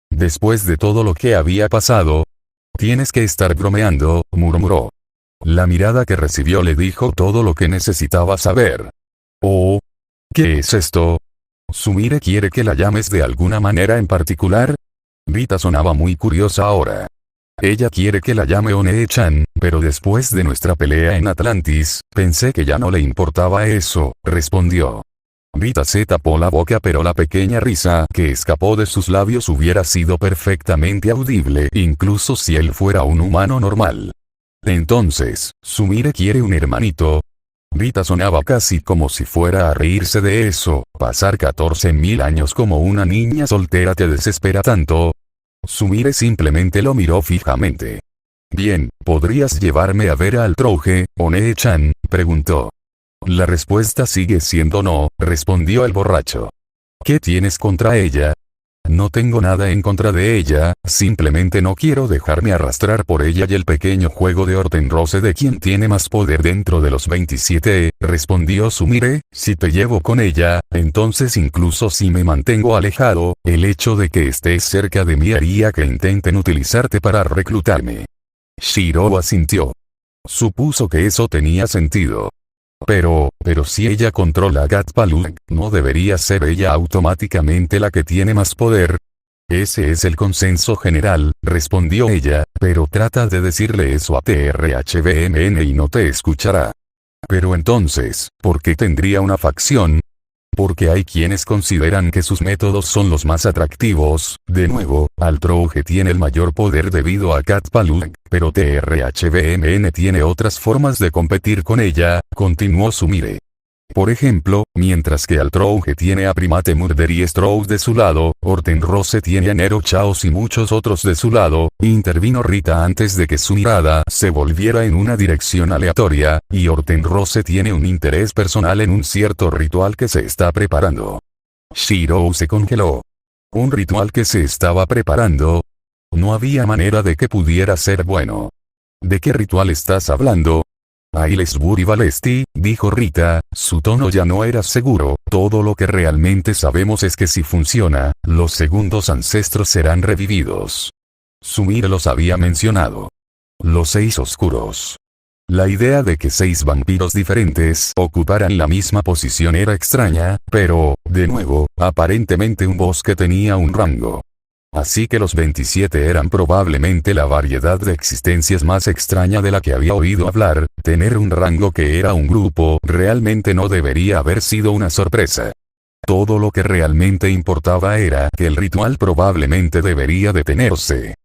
Después de todo lo que había pasado. Tienes que estar bromeando, murmuró. La mirada que recibió le dijo todo lo que necesitaba saber. Oh. ¿Qué es esto? ¿Sumire quiere que la llames de alguna manera en particular? Rita sonaba muy curiosa ahora. Ella quiere que la llame One-chan, pero después de nuestra pelea en Atlantis, pensé que ya no le importaba eso, respondió. Rita se tapó la boca, pero la pequeña risa que escapó de sus labios hubiera sido perfectamente audible incluso si él fuera un humano normal. Entonces, ¿Sumire quiere un hermanito? Rita sonaba casi como si fuera a reírse de eso. ¿Pasar 14.000 años como una niña soltera te desespera tanto? Sumire simplemente lo miró fijamente. Bien, ¿podrías llevarme a ver al Trouge, One-chan? Preguntó. La respuesta sigue siendo no, respondió el borracho. ¿Qué tienes contra ella? No tengo nada en contra de ella, simplemente no quiero dejarme arrastrar por ella y el pequeño juego de Hortenrose de quien tiene más poder dentro de los 27, respondió Sumire. Si te llevo con ella, entonces incluso si me mantengo alejado, el hecho de que estés cerca de mí haría que intenten utilizarte para reclutarme. Shirou asintió. Supuso que eso tenía sentido. Pero si ella controla a Gatpalug, ¿no debería ser ella automáticamente la que tiene más poder? Ese es el consenso general, respondió ella, pero trata de decirle eso a TRHBMN y no te escuchará. Pero entonces, ¿por qué tendría una facción? Porque hay quienes consideran que sus métodos son los más atractivos. De nuevo, Altrouge tiene el mayor poder debido a Gatpalug, pero TRHBMN tiene otras formas de competir con ella, continuó Sumire. Por ejemplo, mientras que Altrouge tiene a Primate Murder y Stroud de su lado, Hortenrose tiene a Nero Chaos y muchos otros de su lado, intervino Rita antes de que su mirada se volviera en una dirección aleatoria, y Hortenrose tiene un interés personal en un cierto ritual que se está preparando. Shirou se congeló. ¿Un ritual que se estaba preparando? No había manera de que pudiera ser bueno. ¿De qué ritual estás hablando? Ailesbury Valesti, dijo Rita, su tono ya no era seguro. Todo lo que realmente sabemos es que si funciona, los segundos ancestros serán revividos. Sumire los había mencionado. Los 6 oscuros. La idea de que 6 vampiros diferentes ocuparan la misma posición era extraña, pero, de nuevo, aparentemente un bosque tenía un rango. Así que los 27 eran probablemente la variedad de existencias más extraña de la que había oído hablar. Tener un rango que era un grupo realmente no debería haber sido una sorpresa. Todo lo que realmente importaba era que el ritual probablemente debería detenerse.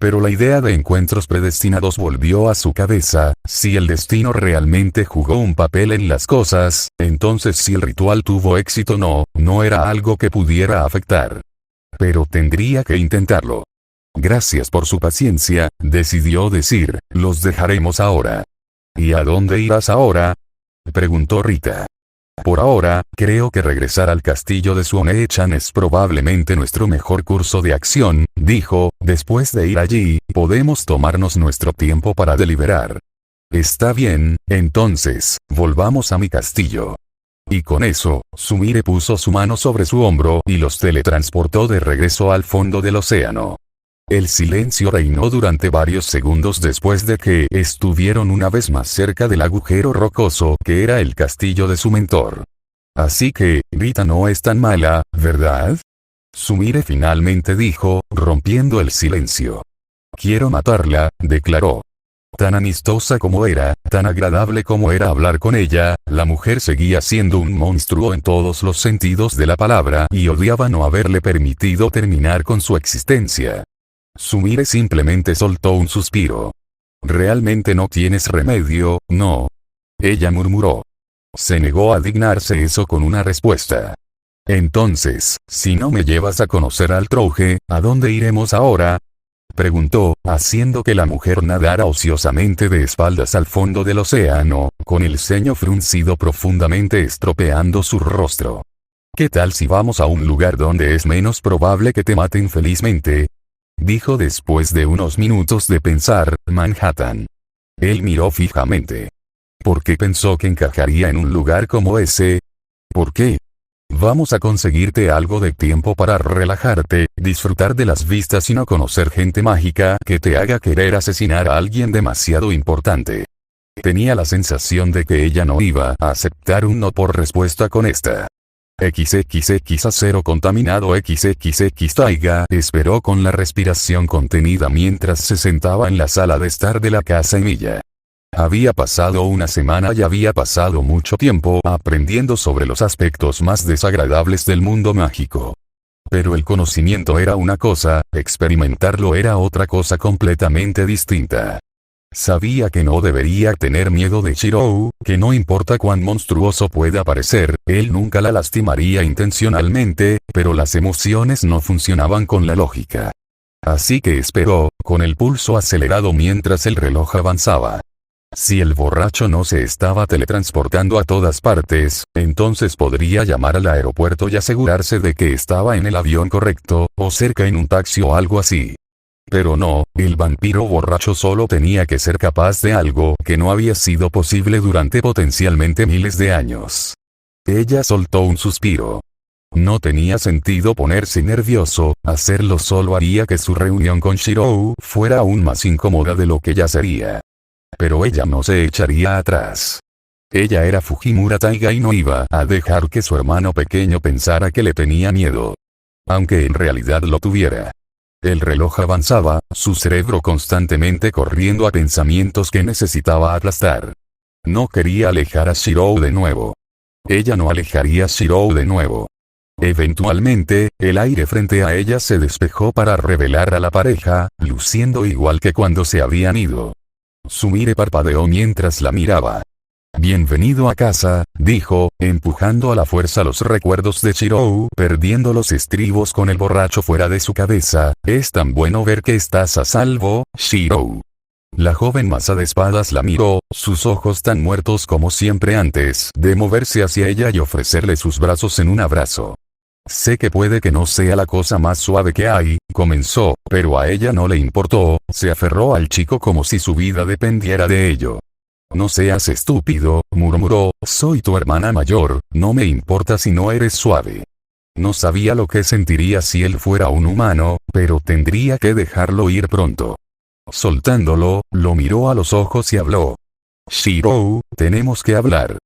Pero la idea de encuentros predestinados volvió a su cabeza. Si el destino realmente jugó un papel en las cosas, entonces si el ritual tuvo éxito no era algo que pudiera afectar. Pero tendría que intentarlo. Gracias por su paciencia, decidió decir, los dejaremos ahora. ¿Y a dónde irás ahora? Preguntó Rita. Por ahora, creo que regresar al castillo de One-chan es probablemente nuestro mejor curso de acción, dijo. Después de ir allí, podemos tomarnos nuestro tiempo para deliberar. Está bien, entonces, volvamos a mi castillo. Y con eso, Sumire puso su mano sobre su hombro y los teletransportó de regreso al fondo del océano. El silencio reinó durante varios segundos después de que estuvieron una vez más cerca del agujero rocoso que era el castillo de su mentor. Así que, Rita no es tan mala, ¿verdad? Sumire finalmente dijo, rompiendo el silencio. Quiero matarla, declaró. Tan amistosa como era, tan agradable como era hablar con ella, la mujer seguía siendo un monstruo en todos los sentidos de la palabra y odiaba no haberle permitido terminar con su existencia. Sumire simplemente soltó un suspiro. ¿Realmente no tienes remedio, no? Ella murmuró. Se negó a dignarse eso con una respuesta. Entonces, si no me llevas a conocer al Trouge, ¿a dónde iremos ahora? preguntó, haciendo que la mujer nadara ociosamente de espaldas al fondo del océano, con el ceño fruncido profundamente estropeando su rostro. ¿Qué tal si vamos a un lugar donde es menos probable que te maten felizmente? Dijo después de unos minutos de pensar, Manhattan. Él miró fijamente. ¿Por qué pensó que encajaría en un lugar como ese? ¿Por qué? Vamos a conseguirte algo de tiempo para relajarte, disfrutar de las vistas y no conocer gente mágica que te haga querer asesinar a alguien demasiado importante. Tenía la sensación de que ella no iba a aceptar un no por respuesta con esta. XXX acero contaminado XXX Taiga esperó con la respiración contenida mientras se sentaba en la sala de estar de la casa Emilia. Había pasado una semana y había pasado mucho tiempo aprendiendo sobre los aspectos más desagradables del mundo mágico. Pero el conocimiento era una cosa, experimentarlo era otra cosa completamente distinta. Sabía que no debería tener miedo de Shirou, que no importa cuán monstruoso pueda parecer, él nunca la lastimaría intencionalmente, pero las emociones no funcionaban con la lógica. Así que esperó, con el pulso acelerado mientras el reloj avanzaba. Si el borracho no se estaba teletransportando a todas partes, entonces podría llamar al aeropuerto y asegurarse de que estaba en el avión correcto, o cerca en un taxi o algo así. Pero no, el vampiro borracho solo tenía que ser capaz de algo que no había sido posible durante potencialmente miles de años. Ella soltó un suspiro. No tenía sentido ponerse nervioso, hacerlo solo haría que su reunión con Shirou fuera aún más incómoda de lo que ya sería. Pero ella no se echaría atrás. Ella era Fujimura Taiga y no iba a dejar que su hermano pequeño pensara que le tenía miedo. Aunque en realidad lo tuviera. El reloj avanzaba, su cerebro constantemente corriendo a pensamientos que necesitaba aplastar. No quería alejar a Shirou de nuevo. Ella no alejaría a Shirou de nuevo. Eventualmente, el aire frente a ella se despejó para revelar a la pareja, luciendo igual que cuando se habían ido. Sumire parpadeó mientras la miraba. Bienvenido a casa, dijo, empujando a la fuerza los recuerdos de Shirou, perdiendo los estribos con el borracho fuera de su cabeza. Es tan bueno ver que estás a salvo, Shirou. La joven maza de espadas la miró, sus ojos tan muertos como siempre antes de moverse hacia ella y ofrecerle sus brazos en un abrazo. Sé que puede que no sea la cosa más suave que hay, comenzó, pero a ella no le importó, se aferró al chico como si su vida dependiera de ello. No seas estúpido, murmuró, soy tu hermana mayor, no me importa si no eres suave. No sabía lo que sentiría si él fuera un humano, pero tendría que dejarlo ir pronto. Soltándolo, lo miró a los ojos y habló. Shirou, tenemos que hablar.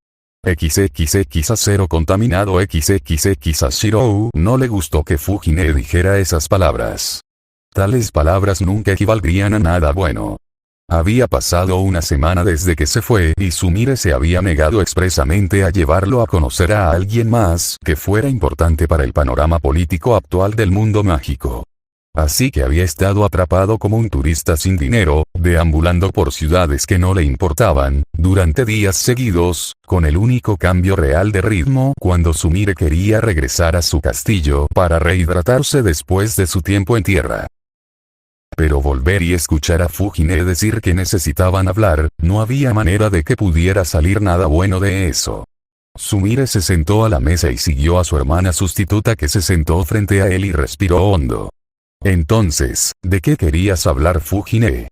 XXX acero contaminado XXX a Shirou no le gustó que Fujine dijera esas palabras. Tales palabras nunca equivaldrían a nada bueno. Había pasado una semana desde que se fue y Sumire se había negado expresamente a llevarlo a conocer a alguien más que fuera importante para el panorama político actual del mundo mágico. Así que había estado atrapado como un turista sin dinero, deambulando por ciudades que no le importaban, durante días seguidos, con el único cambio real de ritmo cuando Sumire quería regresar a su castillo para rehidratarse después de su tiempo en tierra. Pero volver y escuchar a Fujine decir que necesitaban hablar, no había manera de que pudiera salir nada bueno de eso. Sumire se sentó a la mesa y siguió a su hermana sustituta que se sentó frente a él y respiró hondo. Entonces, ¿de qué querías hablar Fujine?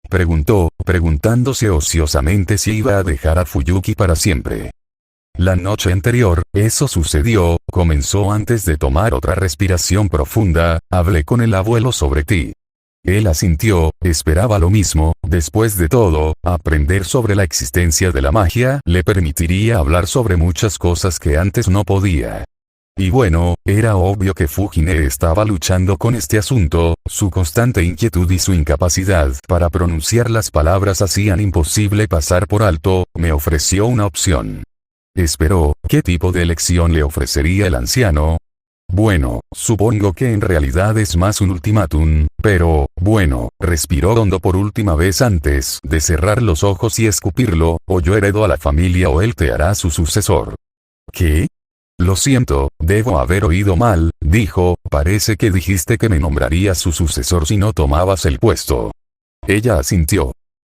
Preguntó, preguntándose ociosamente si iba a dejar a Fuyuki para siempre. La noche anterior, eso sucedió, comenzó antes de tomar otra respiración profunda, hablé con el abuelo sobre ti. Él asintió, esperaba lo mismo, después de todo, aprender sobre la existencia de la magia le permitiría hablar sobre muchas cosas que antes no podía. Y bueno, era obvio que Fujine estaba luchando con este asunto, su constante inquietud y su incapacidad para pronunciar las palabras hacían imposible pasar por alto, me ofreció una opción. Esperó, ¿qué tipo de elección le ofrecería el anciano? Bueno, supongo que en realidad es más un ultimátum, pero, bueno, respiró hondo por última vez antes de cerrar los ojos y escupirlo, o yo heredo a la familia o él te hará su sucesor. ¿Qué? Lo siento, debo haber oído mal, dijo, parece que dijiste que me nombraría su sucesor si no tomabas el puesto. Ella asintió.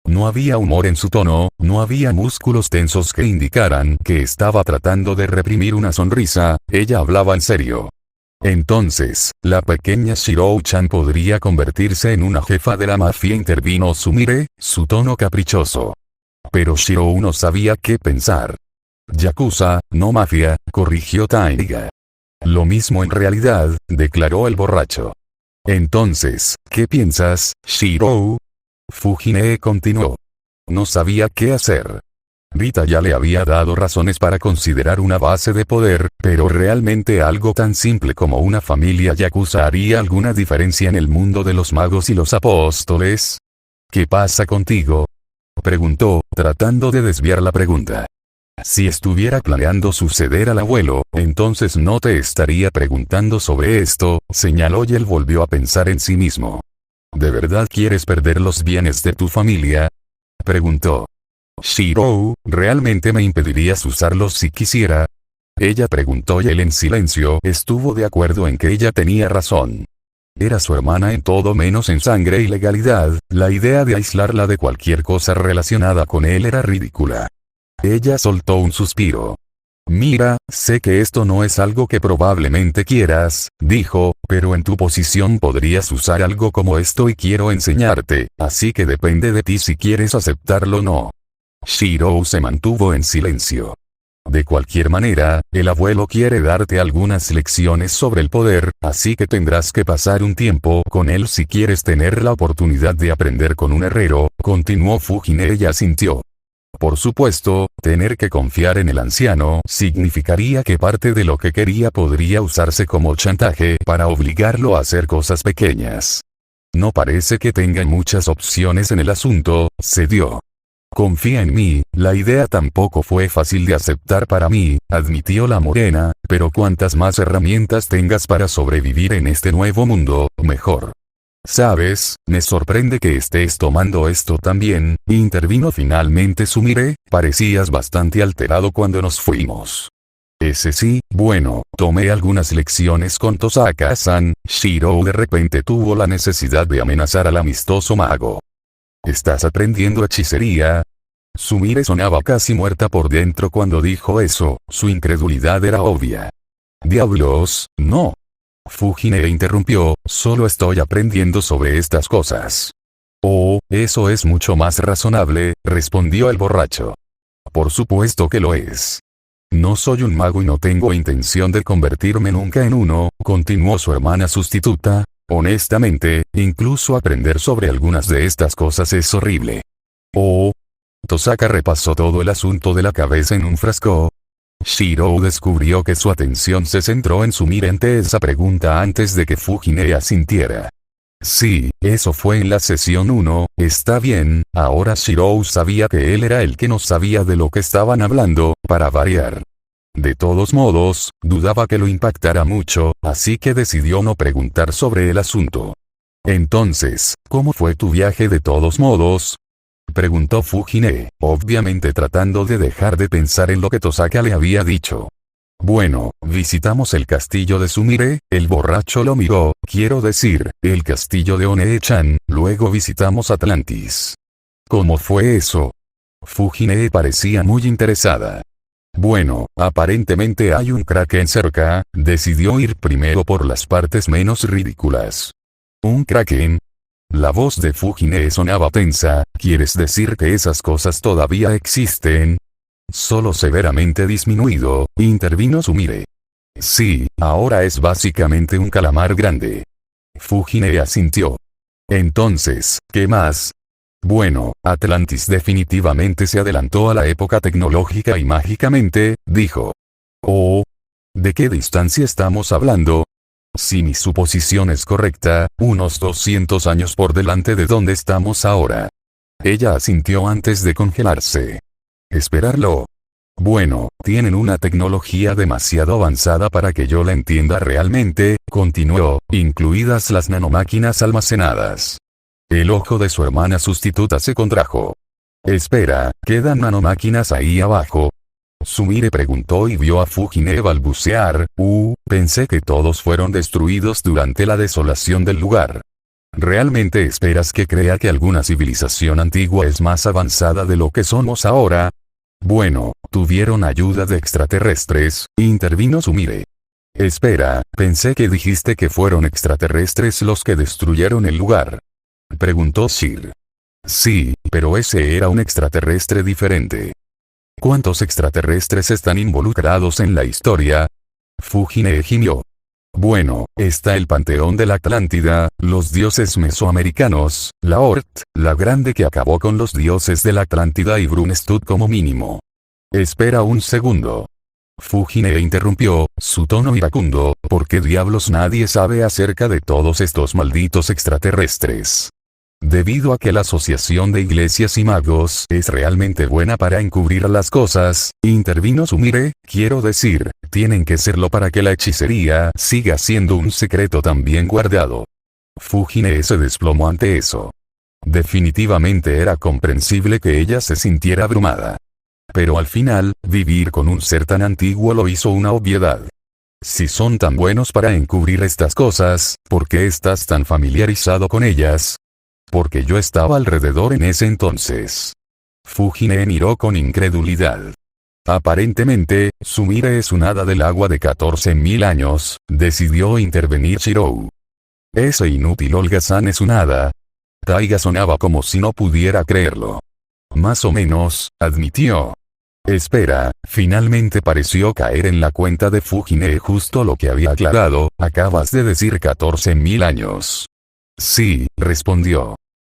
No había humor en su tono, no había músculos tensos que indicaran que estaba tratando de reprimir una sonrisa, ella hablaba en serio. Entonces, la pequeña Shirou-chan podría convertirse en una jefa de la mafia, intervino Sumire, su tono caprichoso. Pero Shirou no sabía qué pensar. Yakuza, no mafia, corrigió Taiga. Lo mismo en realidad, declaró el borracho. Entonces, ¿qué piensas, Shirou? Fujine continuó. No sabía qué hacer. Rita ya le había dado razones para considerar una base de poder, pero realmente algo tan simple como una familia yakuza haría alguna diferencia en el mundo de los magos y los apóstoles. ¿Qué pasa contigo? Preguntó, tratando de desviar la pregunta. Si estuviera planeando suceder al abuelo, entonces no te estaría preguntando sobre esto, señaló y él volvió a pensar en sí mismo. ¿De verdad quieres perder los bienes de tu familia? Preguntó. Shirou, ¿realmente me impedirías usarlos si quisiera? Ella preguntó y él en silencio estuvo de acuerdo en que ella tenía razón. Era su hermana en todo menos en sangre y legalidad, la idea de aislarla de cualquier cosa relacionada con él era ridícula. Ella soltó un suspiro. Mira, sé que esto no es algo que probablemente quieras, dijo, pero en tu posición podrías usar algo como esto y quiero enseñarte, así que depende de ti si quieres aceptarlo o no. Shirou se mantuvo en silencio. De cualquier manera, el abuelo quiere darte algunas lecciones sobre el poder, así que tendrás que pasar un tiempo con él si quieres tener la oportunidad de aprender con un herrero, continuó Fujine y asintió. Por supuesto, tener que confiar en el anciano significaría que parte de lo que quería podría usarse como chantaje para obligarlo a hacer cosas pequeñas. No parece que tenga muchas opciones en el asunto, cedió. Confía en mí, la idea tampoco fue fácil de aceptar para mí, admitió la morena, pero cuantas más herramientas tengas para sobrevivir en este nuevo mundo, mejor. Sabes, me sorprende que estés tomando esto también, intervino finalmente Sumire, parecías bastante alterado cuando nos fuimos. Ese sí, bueno, tomé algunas lecciones con Tosaka-san, Shirou de repente tuvo la necesidad de amenazar al amistoso mago. ¿Estás aprendiendo hechicería? Sumire sonaba casi muerta por dentro cuando dijo eso, su incredulidad era obvia. Diablos, no. Fujine interrumpió, solo estoy aprendiendo sobre estas cosas. Oh, eso es mucho más razonable, respondió el borracho. Por supuesto que lo es. No soy un mago y no tengo intención de convertirme nunca en uno, continuó su hermana sustituta. Honestamente, incluso aprender sobre algunas de estas cosas es horrible. Oh. Tosaka repasó todo el asunto de la cabeza en un frasco. Shirou descubrió que su atención se centró en Sumire ante esa pregunta antes de que Fujine asintiera. Sí, eso fue en la sesión 1, está bien, ahora Shirou sabía que él era el que no sabía de lo que estaban hablando, para variar. De todos modos, dudaba que lo impactara mucho, así que decidió no preguntar sobre el asunto. Entonces, ¿cómo fue tu viaje de todos modos? Preguntó Fujine, obviamente tratando de dejar de pensar en lo que Tosaka le había dicho. Bueno, visitamos el castillo de Sumire, el borracho lo miró, quiero decir, el castillo de One-chan, luego visitamos Atlantis. ¿Cómo fue eso? Fujine parecía muy interesada. Bueno, aparentemente hay un kraken cerca, decidió ir primero por las partes menos ridículas. ¿Un kraken? La voz de Fujine sonaba tensa, ¿quieres decir que esas cosas todavía existen? Solo severamente disminuido, intervino Sumire. Sí, ahora es básicamente un calamar grande. Fujine asintió. Entonces, ¿qué más? Bueno, Atlantis definitivamente se adelantó a la época tecnológica y mágicamente, dijo. Oh. ¿De qué distancia estamos hablando? Si mi suposición es correcta, unos 200 años por delante de donde estamos ahora. Ella asintió antes de congelarse. ¿Esperarlo? Bueno, tienen una tecnología demasiado avanzada para que yo la entienda realmente, continuó, incluidas las nanomáquinas almacenadas. El ojo de su hermana sustituta se contrajo. Espera, ¿quedan nanomáquinas ahí abajo? Sumire preguntó y vio a Fujine balbucear, pensé que todos fueron destruidos durante la desolación del lugar. ¿Realmente esperas que crea que alguna civilización antigua es más avanzada de lo que somos ahora? Bueno, tuvieron ayuda de extraterrestres, intervino Sumire. Espera, pensé que dijiste que fueron extraterrestres los que destruyeron el lugar. Preguntó Shir. Sí, pero ese era un extraterrestre diferente. ¿Cuántos extraterrestres están involucrados en la historia? Fujine gimió. Bueno, está el panteón de la Atlántida, los dioses mesoamericanos, la Ort, la grande que acabó con los dioses de la Atlántida y Brunstud como mínimo. Espera un segundo. Fujine interrumpió, su tono iracundo, ¿por qué diablos nadie sabe acerca de todos estos malditos extraterrestres? Debido a que la asociación de iglesias y magos es realmente buena para encubrir las cosas, intervino Sumire, quiero decir, tienen que serlo para que la hechicería siga siendo un secreto tan bien guardado. Fujine se desplomó ante eso. Definitivamente era comprensible que ella se sintiera abrumada. Pero al final, vivir con un ser tan antiguo lo hizo una obviedad. Si son tan buenos para encubrir estas cosas, ¿por qué estás tan familiarizado con ellas? Porque yo estaba alrededor en ese entonces. Fujine miró con incredulidad. Aparentemente, Sumire es un hada del agua de 14.000 años, decidió intervenir Shirou. Ese inútil holgazán es un hada. Taiga sonaba como si no pudiera creerlo. Más o menos, admitió. Espera, finalmente pareció caer en la cuenta de Fujine justo lo que había aclarado, acabas de decir 14.000 años. Sí, respondió.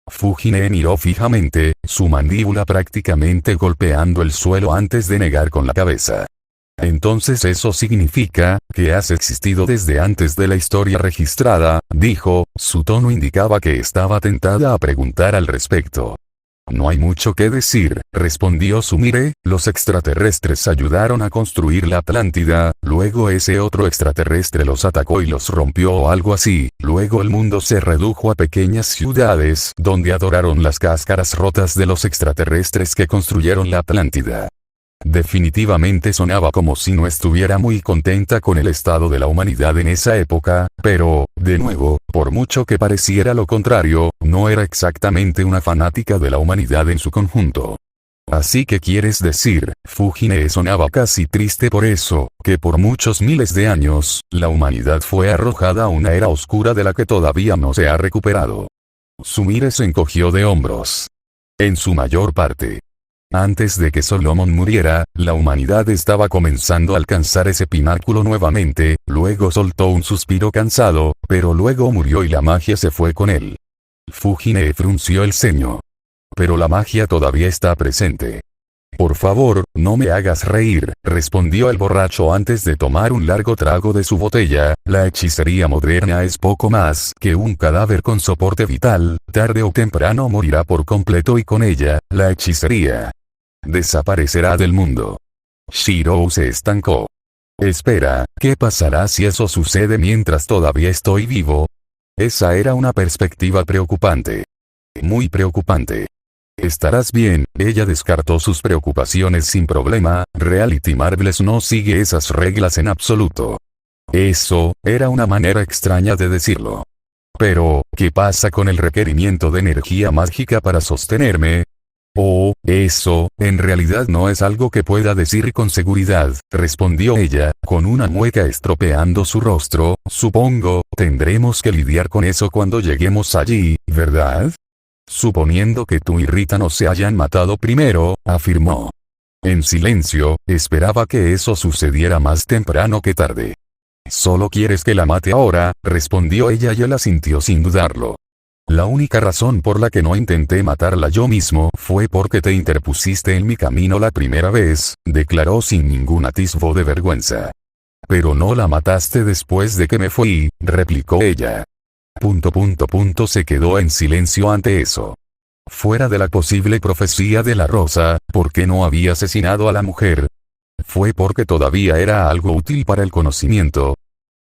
Fujine miró fijamente, su mandíbula prácticamente golpeando el suelo antes de negar con la cabeza. Entonces eso significa, que has existido desde antes de la historia registrada, dijo, su tono indicaba que estaba tentada a preguntar al respecto. No hay mucho que decir, respondió Sumire, los extraterrestres ayudaron a construir la Atlántida, luego ese otro extraterrestre los atacó y los rompió o algo así, luego el mundo se redujo a pequeñas ciudades donde adoraron las cáscaras rotas de los extraterrestres que construyeron la Atlántida. Definitivamente sonaba como si no estuviera muy contenta con el estado de la humanidad en esa época, pero, de nuevo, por mucho que pareciera lo contrario, no era exactamente una fanática de la humanidad en su conjunto. Así que quieres decir, Fujine sonaba casi triste por eso, que por muchos miles de años, la humanidad fue arrojada a una era oscura de la que todavía no se ha recuperado. Sumire se encogió de hombros. En su mayor parte. Antes de que Solomon muriera, la humanidad estaba comenzando a alcanzar ese pináculo nuevamente, luego soltó un suspiro cansado, pero luego murió y la magia se fue con él. Fujine frunció el ceño. Pero la magia todavía está presente. Por favor, no me hagas reír, respondió el borracho antes de tomar un largo trago de su botella, la hechicería moderna es poco más que un cadáver con soporte vital, tarde o temprano morirá por completo y con ella, la hechicería desaparecerá del mundo. Shirou se estancó. Espera, ¿qué pasará si eso sucede mientras todavía estoy vivo? Esa era una perspectiva preocupante. Muy preocupante. Estarás bien, ella descartó sus preocupaciones sin problema, Reality Marvelous no sigue esas reglas en absoluto. Eso, era una manera extraña de decirlo. Pero, ¿qué pasa con el requerimiento de energía mágica para sostenerme? Oh, eso, en realidad no es algo que pueda decir con seguridad, respondió ella, con una mueca estropeando su rostro, supongo, tendremos que lidiar con eso cuando lleguemos allí, ¿verdad? Suponiendo que tú y Rita no se hayan matado primero, afirmó. En silencio, esperaba que eso sucediera más temprano que tarde. Solo quieres que la mate ahora, respondió ella y él asintió sin dudarlo. La única razón por la que no intenté matarla yo mismo fue porque te interpusiste en mi camino la primera vez, declaró sin ningún atisbo de vergüenza. Pero no la mataste después de que me fui, replicó ella. Se quedó en silencio ante eso. Fuera de la posible profecía de la rosa, ¿por qué no había asesinado a la mujer? ¿Fue porque todavía era algo útil para el conocimiento?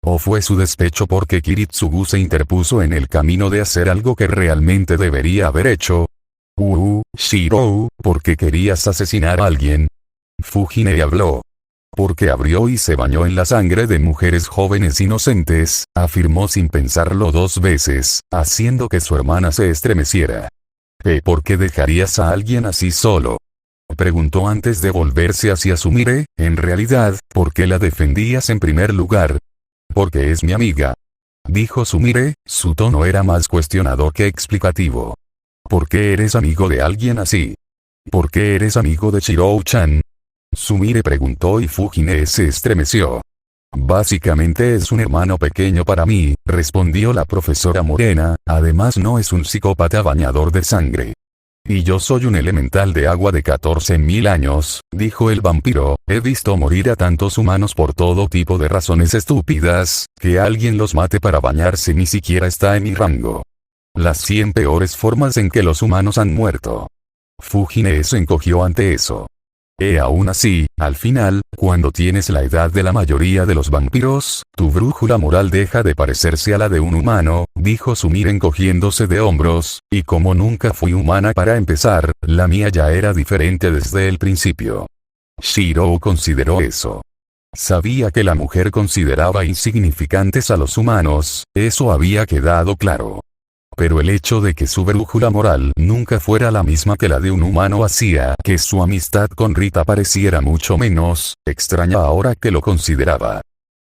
¿O fue su despecho porque Kiritsugu se interpuso en el camino de hacer algo que realmente debería haber hecho? Shirou, ¿por qué querías asesinar a alguien? Fujine habló. Porque abrió y se bañó en la sangre de mujeres jóvenes inocentes, afirmó sin pensarlo 2 veces, haciendo que su hermana se estremeciera. ¿Por qué dejarías a alguien así solo? Preguntó antes de volverse hacia Sumire. En realidad, ¿por qué la defendías en primer lugar? Porque es mi amiga. Dijo Sumire, su tono era más cuestionador que explicativo. ¿Por qué eres amigo de alguien así? ¿Por qué eres amigo de Shirou-chan? Sumire preguntó y Fujine se estremeció. Básicamente es un hermano pequeño para mí, respondió la profesora morena, además no es un psicópata bañador de sangre. Y yo soy un elemental de agua de 14.000 años, dijo el vampiro, he visto morir a tantos humanos por todo tipo de razones estúpidas, que alguien los mate para bañarse ni siquiera está en mi rango. Las 100 peores formas en que los humanos han muerto. Fujine se encogió ante eso. Aún así, al final, cuando tienes la edad de la mayoría de los vampiros, tu brújula moral deja de parecerse a la de un humano, dijo Sumire encogiéndose de hombros, y como nunca fui humana para empezar, la mía ya era diferente desde el principio. Shirou consideró eso. Sabía que la mujer consideraba insignificantes a los humanos, eso había quedado claro. Pero el hecho de que su brújula moral nunca fuera la misma que la de un humano hacía que su amistad con Rita pareciera mucho menos extraña ahora que lo consideraba.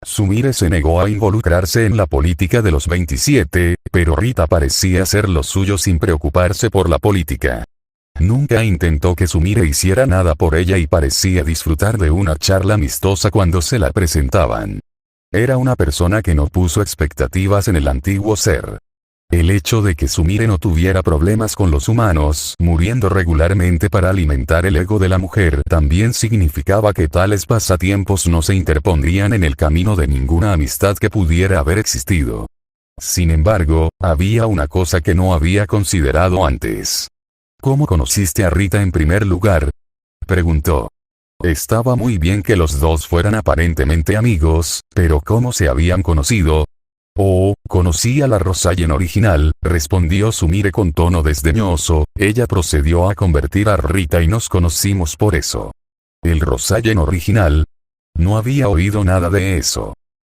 Sumire se negó a involucrarse en la política de los 27, pero Rita parecía hacer lo suyo sin preocuparse por la política. Nunca intentó que Sumire hiciera nada por ella y parecía disfrutar de una charla amistosa cuando se la presentaban. Era una persona que no puso expectativas en el antiguo ser. El hecho de que Sumire no tuviera problemas con los humanos, muriendo regularmente para alimentar el ego de la mujer, también significaba que tales pasatiempos no se interpondrían en el camino de ninguna amistad que pudiera haber existido. Sin embargo, había una cosa que no había considerado antes. ¿Cómo conociste a Rita en primer lugar? Preguntó. Estaba muy bien que los dos fueran aparentemente amigos, pero ¿cómo se habían conocido? Oh, conocí a la Rosayen original, respondió Sumire con tono desdeñoso, ella procedió a convertir a Rita y nos conocimos por eso. ¿El Rosayen original? No había oído nada de eso.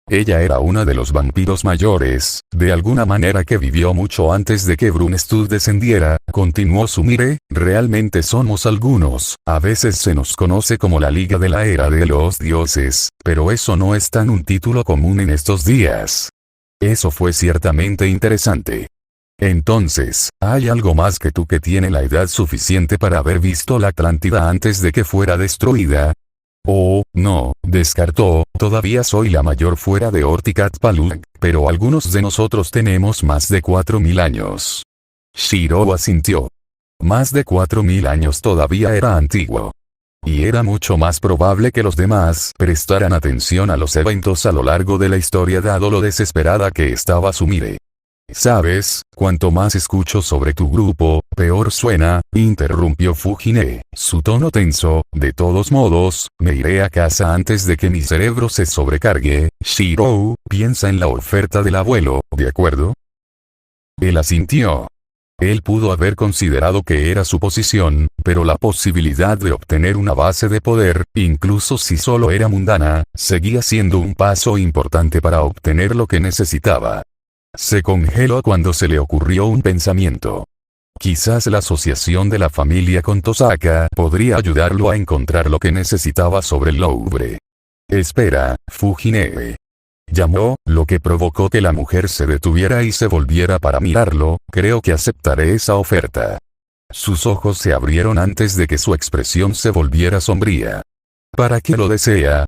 Ella era una de los vampiros mayores, de alguna manera que vivió mucho antes de que Brunstud descendiera, continuó Sumire, realmente somos algunos, a veces se nos conoce como la Liga de la Era de los Dioses, pero eso no es tan un título común en estos días. Eso fue ciertamente interesante. Entonces, ¿hay algo más que tú que tiene la edad suficiente para haber visto la Atlántida antes de que fuera destruida? Oh, no, descartó, todavía soy la mayor fuera de Orticat-Paluk, pero algunos de nosotros tenemos más de 4.000 años. Shirou asintió. Más de 4.000 años todavía era antiguo. Y era mucho más probable que los demás prestaran atención a los eventos a lo largo de la historia dado lo desesperada que estaba Sumire. ¿Sabes? Cuanto más escucho sobre tu grupo, peor suena, interrumpió Fujine, su tono tenso. De todos modos, me iré a casa antes de que mi cerebro se sobrecargue. Shirou, piensa en la oferta del abuelo, ¿de acuerdo? Él asintió. Él pudo haber considerado que era su posición, pero la posibilidad de obtener una base de poder, incluso si solo era mundana, seguía siendo un paso importante para obtener lo que necesitaba. Se congeló cuando se le ocurrió un pensamiento. Quizás la asociación de la familia con Tosaka podría ayudarlo a encontrar lo que necesitaba sobre el Louvre. Espera, Fujine. Llamó, lo que provocó que la mujer se detuviera y se volviera para mirarlo. Creo que aceptaré esa oferta. Sus ojos se abrieron antes de que su expresión se volviera sombría. ¿Para qué lo desea?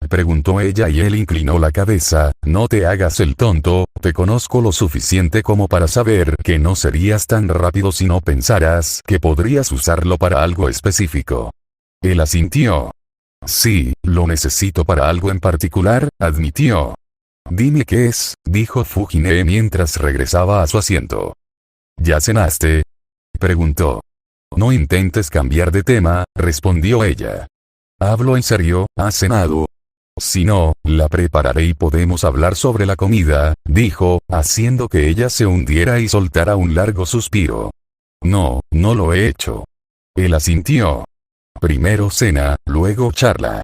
Preguntó ella y él inclinó la cabeza. No te hagas el tonto, te conozco lo suficiente como para saber que no serías tan rápido si no pensaras que podrías usarlo para algo específico. Él asintió. Sí, lo necesito para algo en particular, admitió. Dime qué es, dijo Fujine mientras regresaba a su asiento. ¿Ya cenaste? Preguntó. No intentes cambiar de tema, respondió ella. Hablo en serio, ¿has cenado? Si no, la prepararé y podemos hablar sobre la comida, dijo, haciendo que ella se hundiera y soltara un largo suspiro. No, no lo he hecho. Él asintió. Primero cena, luego charla.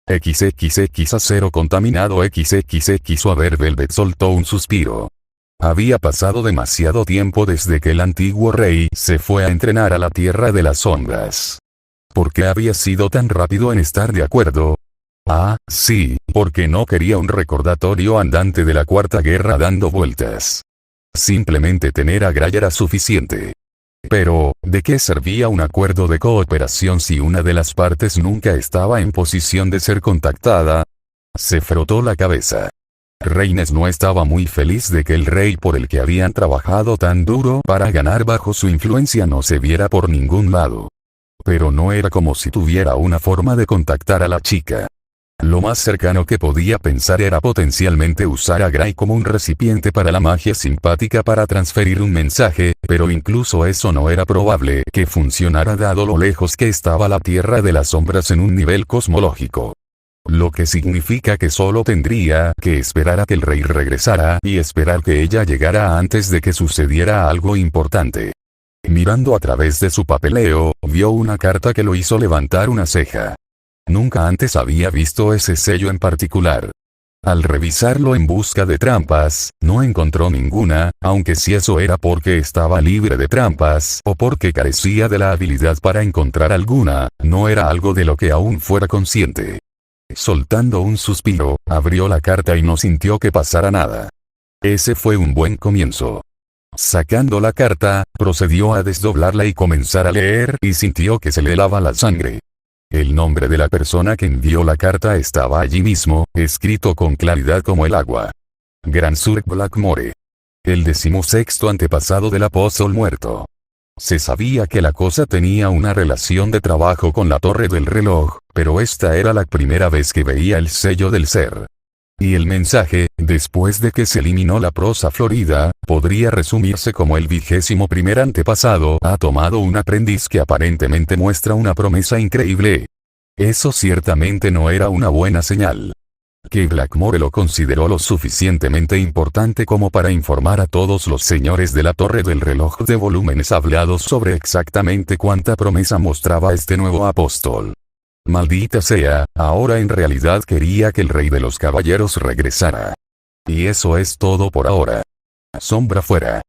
XXX acero contaminado XXX Suaver Velvet soltó un suspiro. Había pasado demasiado tiempo desde que el antiguo rey se fue a entrenar a la Tierra de las Sombras. ¿Por qué había sido tan rápido en estar de acuerdo? Ah, sí, porque no quería un recordatorio andante de la Cuarta Guerra dando vueltas. Simplemente tener a Gray era suficiente. Pero, ¿de qué servía un acuerdo de cooperación si una de las partes nunca estaba en posición de ser contactada? Se frotó la cabeza. Reynes no estaba muy feliz de que el rey por el que habían trabajado tan duro para ganar bajo su influencia no se viera por ningún lado. Pero no era como si tuviera una forma de contactar a la chica. Lo más cercano que podía pensar era potencialmente usar a Gray como un recipiente para la magia simpática para transferir un mensaje, pero incluso eso no era probable que funcionara dado lo lejos que estaba la Tierra de las Sombras en un nivel cosmológico. Lo que significa que solo tendría que esperar a que el rey regresara y esperar que ella llegara antes de que sucediera algo importante. Mirando a través de su papeleo, vio una carta que lo hizo levantar una ceja. Nunca antes había visto ese sello en particular. Al revisarlo en busca de trampas, no encontró ninguna, aunque si eso era porque estaba libre de trampas o porque carecía de la habilidad para encontrar alguna, no era algo de lo que aún fuera consciente. Soltando un suspiro, abrió la carta y no sintió que pasara nada. Ese fue un buen comienzo. Sacando la carta, procedió a desdoblarla y comenzar a leer y sintió que se le helaba la sangre. El nombre de la persona que envió la carta estaba allí mismo, escrito con claridad como el agua. Gransur Blackmore. El 16º antepasado del apóstol muerto. Se sabía que la cosa tenía una relación de trabajo con la torre del reloj, pero esta era la primera vez que veía el sello del ser. Y el mensaje, después de que se eliminó la prosa florida, podría resumirse como el 21º antepasado ha tomado un aprendiz que aparentemente muestra una promesa increíble. Eso ciertamente no era una buena señal. Que Blackmore lo consideró lo suficientemente importante como para informar a todos los señores de la torre del reloj de volúmenes hablados sobre exactamente cuánta promesa mostraba este nuevo apóstol. Maldita sea, ahora en realidad quería que el rey de los caballeros regresara. Y eso es todo por ahora. Sombra fuera.